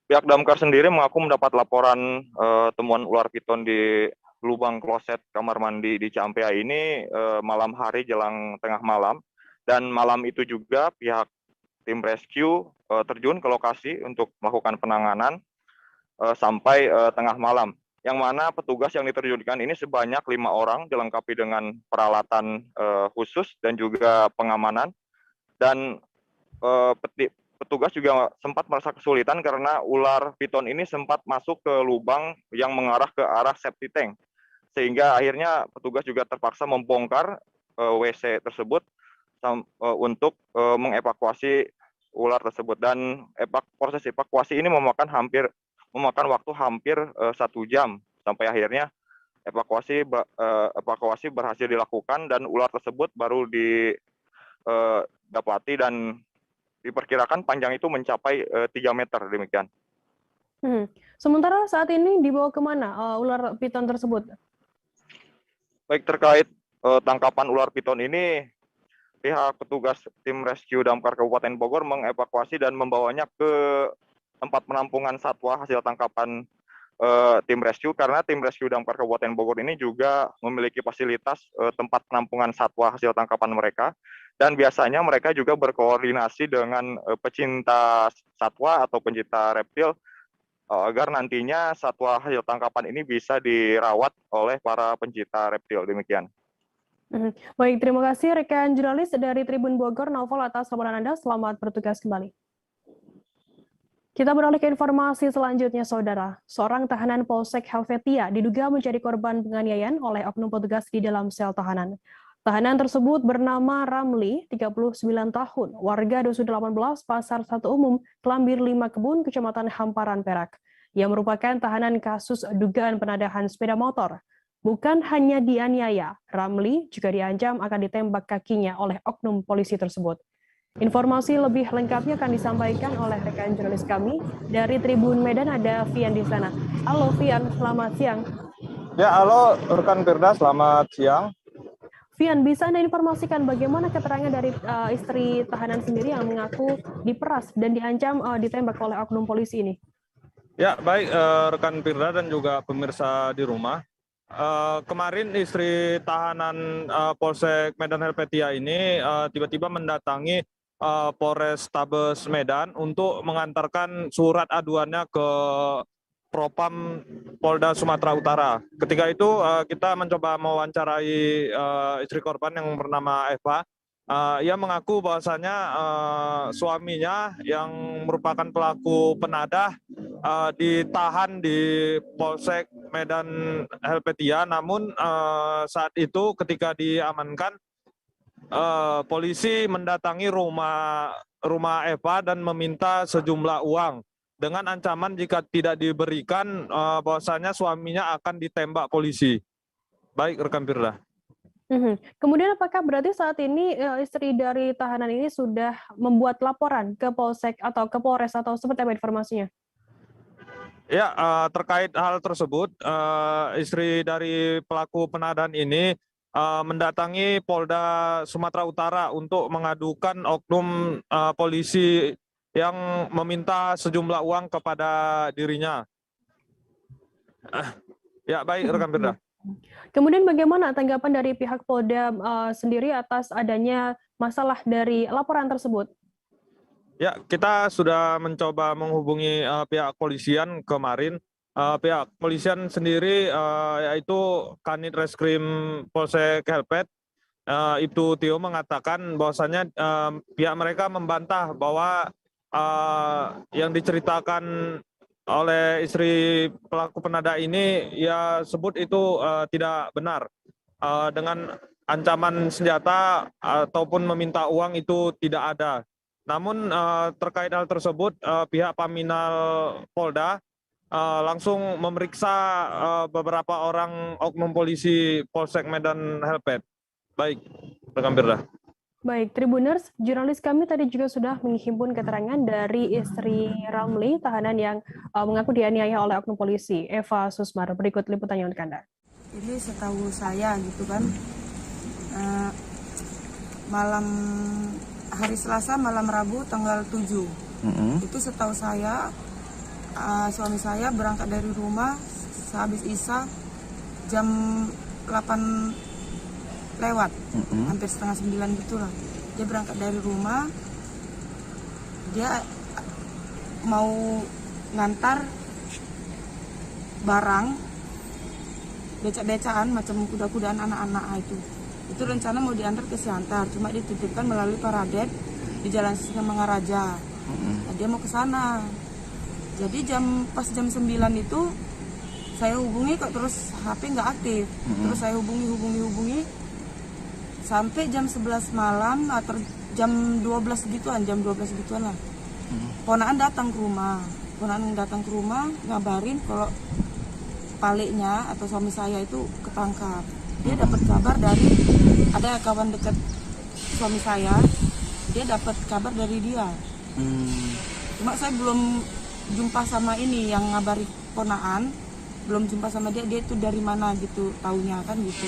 pihak damkar sendiri mengaku mendapat laporan temuan ular piton di lubang kloset kamar mandi di Ciampea ini malam hari jelang tengah malam, dan malam itu juga pihak tim rescue terjun ke lokasi untuk melakukan penanganan sampai tengah malam. Yang mana petugas yang diterjunkan ini sebanyak 5 orang dilengkapi dengan peralatan khusus dan juga pengamanan, dan petugas juga sempat merasa kesulitan karena ular piton ini sempat masuk ke lubang yang mengarah ke arah septic tank, sehingga akhirnya petugas juga terpaksa membongkar WC tersebut untuk mengevakuasi ular tersebut, dan proses evakuasi ini memakan waktu hampir 1 jam sampai akhirnya evakuasi berhasil dilakukan dan ular tersebut baru didapati dan diperkirakan panjang itu mencapai 3 meter, demikian. Sementara saat ini dibawa kemana ular piton tersebut? Baik, terkait tangkapan ular piton ini, pihak petugas tim rescue damkar Kabupaten Bogor mengevakuasi dan membawanya ke tempat penampungan satwa hasil tangkapan tim rescue, karena tim rescue damkar Kabupaten Bogor ini juga memiliki fasilitas tempat penampungan satwa hasil tangkapan mereka, dan biasanya mereka juga berkoordinasi dengan pecinta satwa atau pencinta reptil agar nantinya satwa hasil tangkapan ini bisa dirawat oleh para pencinta reptil. Demikian. Baik, terima kasih rekan jurnalis dari Tribun Bogor, Naufal, atas laporan Anda. Selamat bertugas kembali. Kita beralih ke informasi selanjutnya, Saudara. Seorang tahanan Polsek Helvetia diduga menjadi korban penganiayaan oleh oknum petugas di dalam sel tahanan. Tahanan tersebut bernama Ramli, 39 tahun, warga Dusun 18, Pasar 1 Umum, Kelambir 5 Kebun, Kecamatan Hamparan Perak. Ia merupakan tahanan kasus dugaan penadahan sepeda motor. Bukan hanya dianiaya, Ramli juga diancam akan ditembak kakinya oleh oknum polisi tersebut. Informasi lebih lengkapnya akan disampaikan oleh rekan jurnalis kami dari Tribun Medan, ada Vian di sana. Halo Vian, selamat siang. Ya, halo rekan Firda, selamat siang. Vian, bisa Anda informasikan bagaimana keterangan dari istri tahanan sendiri yang mengaku diperas dan diancam ditembak oleh oknum polisi ini? Ya, baik rekan Firda dan juga pemirsa di rumah. Kemarin istri tahanan Polsek Medan Helvetia ini tiba-tiba mendatangi Polrestabes Medan untuk mengantarkan surat aduannya ke Propam Polda Sumatera Utara. Ketika itu kita mencoba mewawancarai istri korban yang bernama Eva. Ia mengaku bahwasanya suaminya yang merupakan pelaku penadah ditahan di Polsek Medan Helvetia, namun saat itu ketika diamankan polisi mendatangi rumah Eva dan meminta sejumlah uang dengan ancaman jika tidak diberikan bahwasanya suaminya akan ditembak polisi. Baik rekan Firda. Kemudian apakah berarti saat ini istri dari tahanan ini sudah membuat laporan ke Polsek atau ke Polres atau seperti apa informasinya? Ya, terkait hal tersebut, istri dari pelaku penadahan ini mendatangi Polda Sumatera Utara untuk mengadukan oknum polisi yang meminta sejumlah uang kepada dirinya. Ya, baik rekan Firda. Kemudian bagaimana tanggapan dari pihak Polda sendiri atas adanya masalah dari laporan tersebut? Ya, kita sudah mencoba menghubungi pihak polisian kemarin. Pihak polisian sendiri yaitu Kanit Reskrim Polsek Helpet, Ibtu Tio mengatakan bahwasanya pihak mereka membantah bahwa yang diceritakan oleh istri pelaku penadah ini ia sebut itu tidak benar. Dengan ancaman senjata ataupun meminta uang itu tidak ada. Namun terkait hal tersebut pihak Paminal Polda langsung memeriksa beberapa orang oknum polisi Polsek Medan Helpet. Baik, rekan Firda. Baik, Tribuners, jurnalis kami tadi juga sudah menghimpun keterangan dari istri Ramli, tahanan yang mengaku dianiaya oleh oknum polisi, Eva Susmar. Berikut liputannya untuk Anda. Jadi setahu saya gitu kan, malam hari Selasa, malam Rabu tanggal 7. Itu setahu saya, suami saya berangkat dari rumah sehabis Isya jam 8 lewat, hampir setengah 9 gitulah. Dia berangkat dari rumah, dia mau ngantar barang, becak-becaan macam kuda-kudaan anak-anak itu. Itu rencana mau diantar ke Siantar, cuma dititipkan melalui Paradet di Jalan Sisingamangaraja. Nah, dia mau ke sana. Jadi pas jam 9 itu saya hubungi kok terus HP nggak aktif. Terus saya hubungi sampai jam 11 malam atau jam 12 gituan lah. Ponaan datang ke rumah, ngabarin kalau paliknya atau suami saya itu ketangkap. Dia dapat kabar dari ada kawan dekat suami saya, dia dapat kabar dari dia. Cuma saya belum jumpa sama ini yang ngabari ponaan, belum jumpa sama dia itu dari mana gitu taunya kan gitu.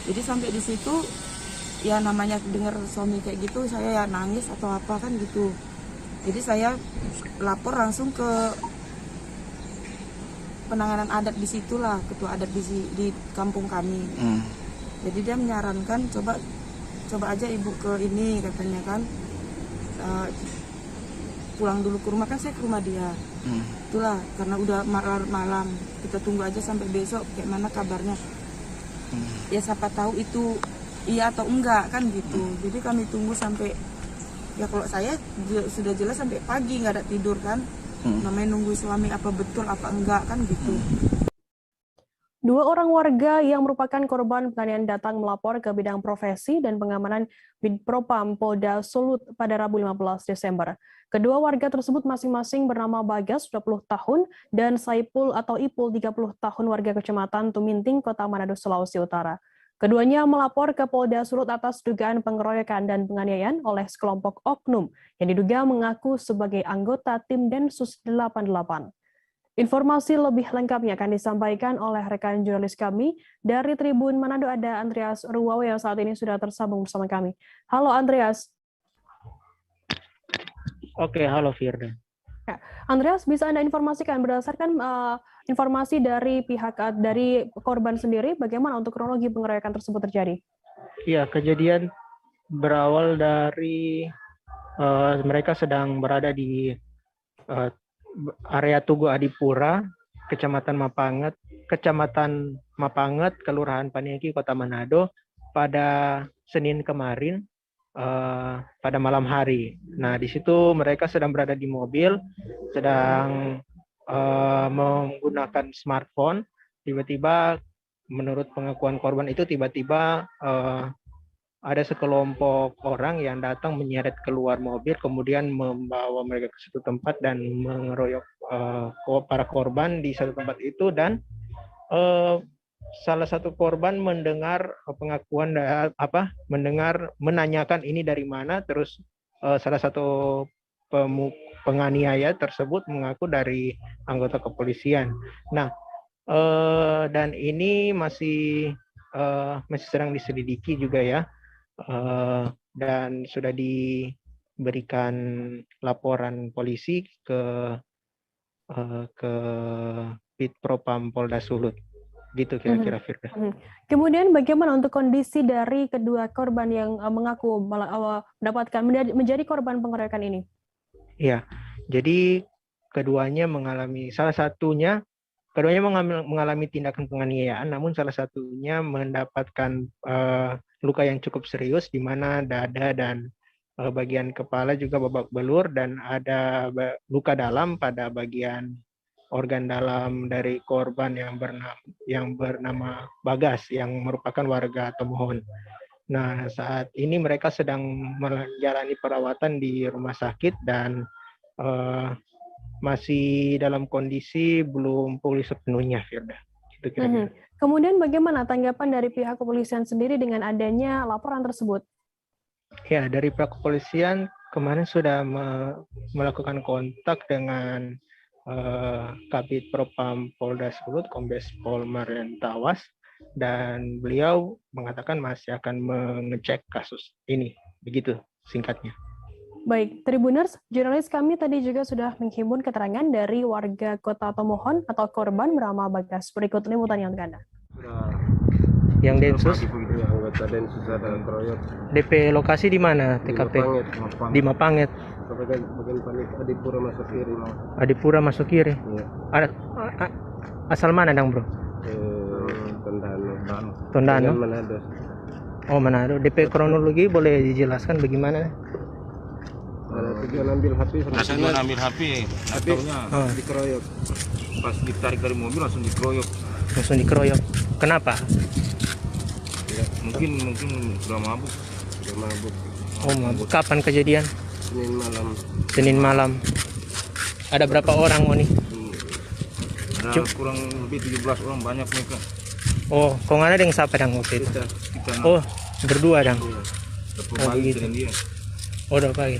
Jadi sampai di situ ya namanya dengar suami kayak gitu saya ya nangis atau apa kan gitu. Jadi saya lapor langsung ke penanganan adat di situlah, ketua adat di kampung kami. Jadi dia menyarankan coba aja ibu ke ini katanya kan, pulang dulu ke rumah, kan saya ke rumah dia. Itulah karena udah malam, kita tunggu aja sampai besok kayak mana kabarnya. Ya siapa tahu itu iya atau enggak kan gitu. Jadi kami tunggu sampai ya kalau saya sudah jelas sampai pagi nggak ada tidur kan. Namanya nunggu suami apa betul apa enggak kan gitu. Dua orang warga yang merupakan korban penganiayaan datang melapor ke bidang profesi dan pengamanan Bidpropam Polda Sulut pada Rabu 15 Desember. Kedua warga tersebut masing-masing bernama Bagas 20 tahun dan Saipul atau Ipul 30 tahun warga Kecamatan Tuminting, Kota Manado, Sulawesi Utara. Keduanya melapor ke Polda Sulut atas dugaan pengeroyokan dan penganiayaan oleh sekelompok oknum yang diduga mengaku sebagai anggota tim Densus 88. Informasi lebih lengkapnya akan disampaikan oleh rekan jurnalis kami dari Tribun Manado, ada Andreas Ruwawe yang saat ini sudah tersambung bersama kami. Halo Andreas. Oke, halo Firda. Ya, Andreas, bisa Anda informasikan berdasarkan informasi dari pihak dari korban sendiri, bagaimana untuk kronologi pengeroyokan tersebut terjadi? Iya, kejadian berawal dari mereka sedang berada di area Tugu Adipura, Kecamatan Mapanget, Kelurahan Paniaki, Kota Manado, pada Senin kemarin pada malam hari. Nah, di situ mereka sedang berada di mobil, sedang menggunakan smartphone. Tiba-tiba, menurut pengakuan korban itu tiba-tiba ada sekelompok orang yang datang menyeret keluar mobil, kemudian membawa mereka ke suatu tempat dan mengeroyok para korban di satu tempat itu. Dan salah satu korban mendengar pengakuan menanyakan ini dari mana, terus salah satu penganiaya tersebut mengaku dari anggota kepolisian. Nah, dan ini masih sedang diselidiki juga ya. Dan sudah diberikan laporan polisi ke Bidpropam Polda Sulut. Gitu kira-kira Firda. Kemudian bagaimana untuk kondisi dari kedua korban yang mengaku mendapatkan menjadi korban pengeroyokan ini? Iya, jadi keduanya mengalami tindakan penganiayaan, namun salah satunya mendapatkan luka yang cukup serius di mana dada dan bagian kepala juga babak belur, dan ada luka dalam pada bagian organ dalam dari korban yang bernama Bagas yang merupakan warga Tomohon. Nah, saat ini mereka sedang menjalani perawatan di rumah sakit dan masih dalam kondisi belum pulih sepenuhnya, Firda. Gitu kira-kira. Kemudian bagaimana tanggapan dari pihak kepolisian sendiri dengan adanya laporan tersebut? Ya, dari pihak kepolisian kemarin sudah melakukan kontak dengan Kabid Propam Polda Sulut, Kombes Pol Marian Tawas, dan beliau mengatakan masih akan mengecek kasus ini. Begitu singkatnya. Baik, Tribuners, jurnalis kami tadi juga sudah menghimpun keterangan dari warga Kota Tomohon atau korban bernama Bagas. Berikut liputannya untuk Anda. Yang Densus? Anggota Densus ada keroyok. DP lokasi di mana TKP? Di Mapanget. Bagian panik Adipura masuk kiri. Adipura masuk kiri. Iya. Ada asal mana dong, Bro? Tondano. Manado. Oh, Manado. DP kronologi boleh dijelaskan bagaimana? Ada tujuan ambil HP. Tujuan ambil HP, ataunya dikeroyok. Pas ditarik dari mobil langsung dikeroyok. Langsung dikeroyok. Kenapa? Ya, mungkin sudah mabuk. Oh, mabuk. Kapan kejadian? Senin malam. Ada berapa orang, Oni? Ada kurang lebih 17 orang, banyak mereka. Oh, kok nggak ada yang siapa dang waktu itu? Oh, berdua dang. Oh, begitu. Oh, udah pagi.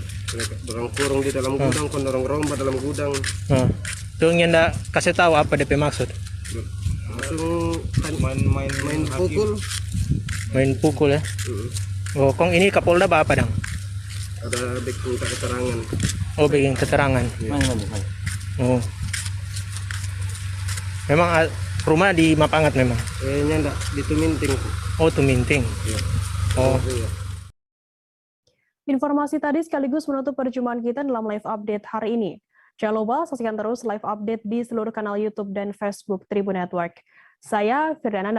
Orang kurung di dalam gudang, kon orang romba dalam gudang. Tuh nggak kasih tahu apa DP maksud? Langsung main pukul. Main pukul ya? Oh, kong ini Kapolda apa dang? Ada bikin keterangan. Oh, bikin keterangan. Oh. Memang rumah di Mapangat memang? Kayaknya enggak, di Tuminting. Oh, Tuminting. Iya. Oh. Informasi tadi sekaligus menutup perjumpaan kita dalam live update hari ini. Jangan lupa saksikan terus live update di seluruh kanal YouTube dan Facebook Tribun Network. Saya Firdana.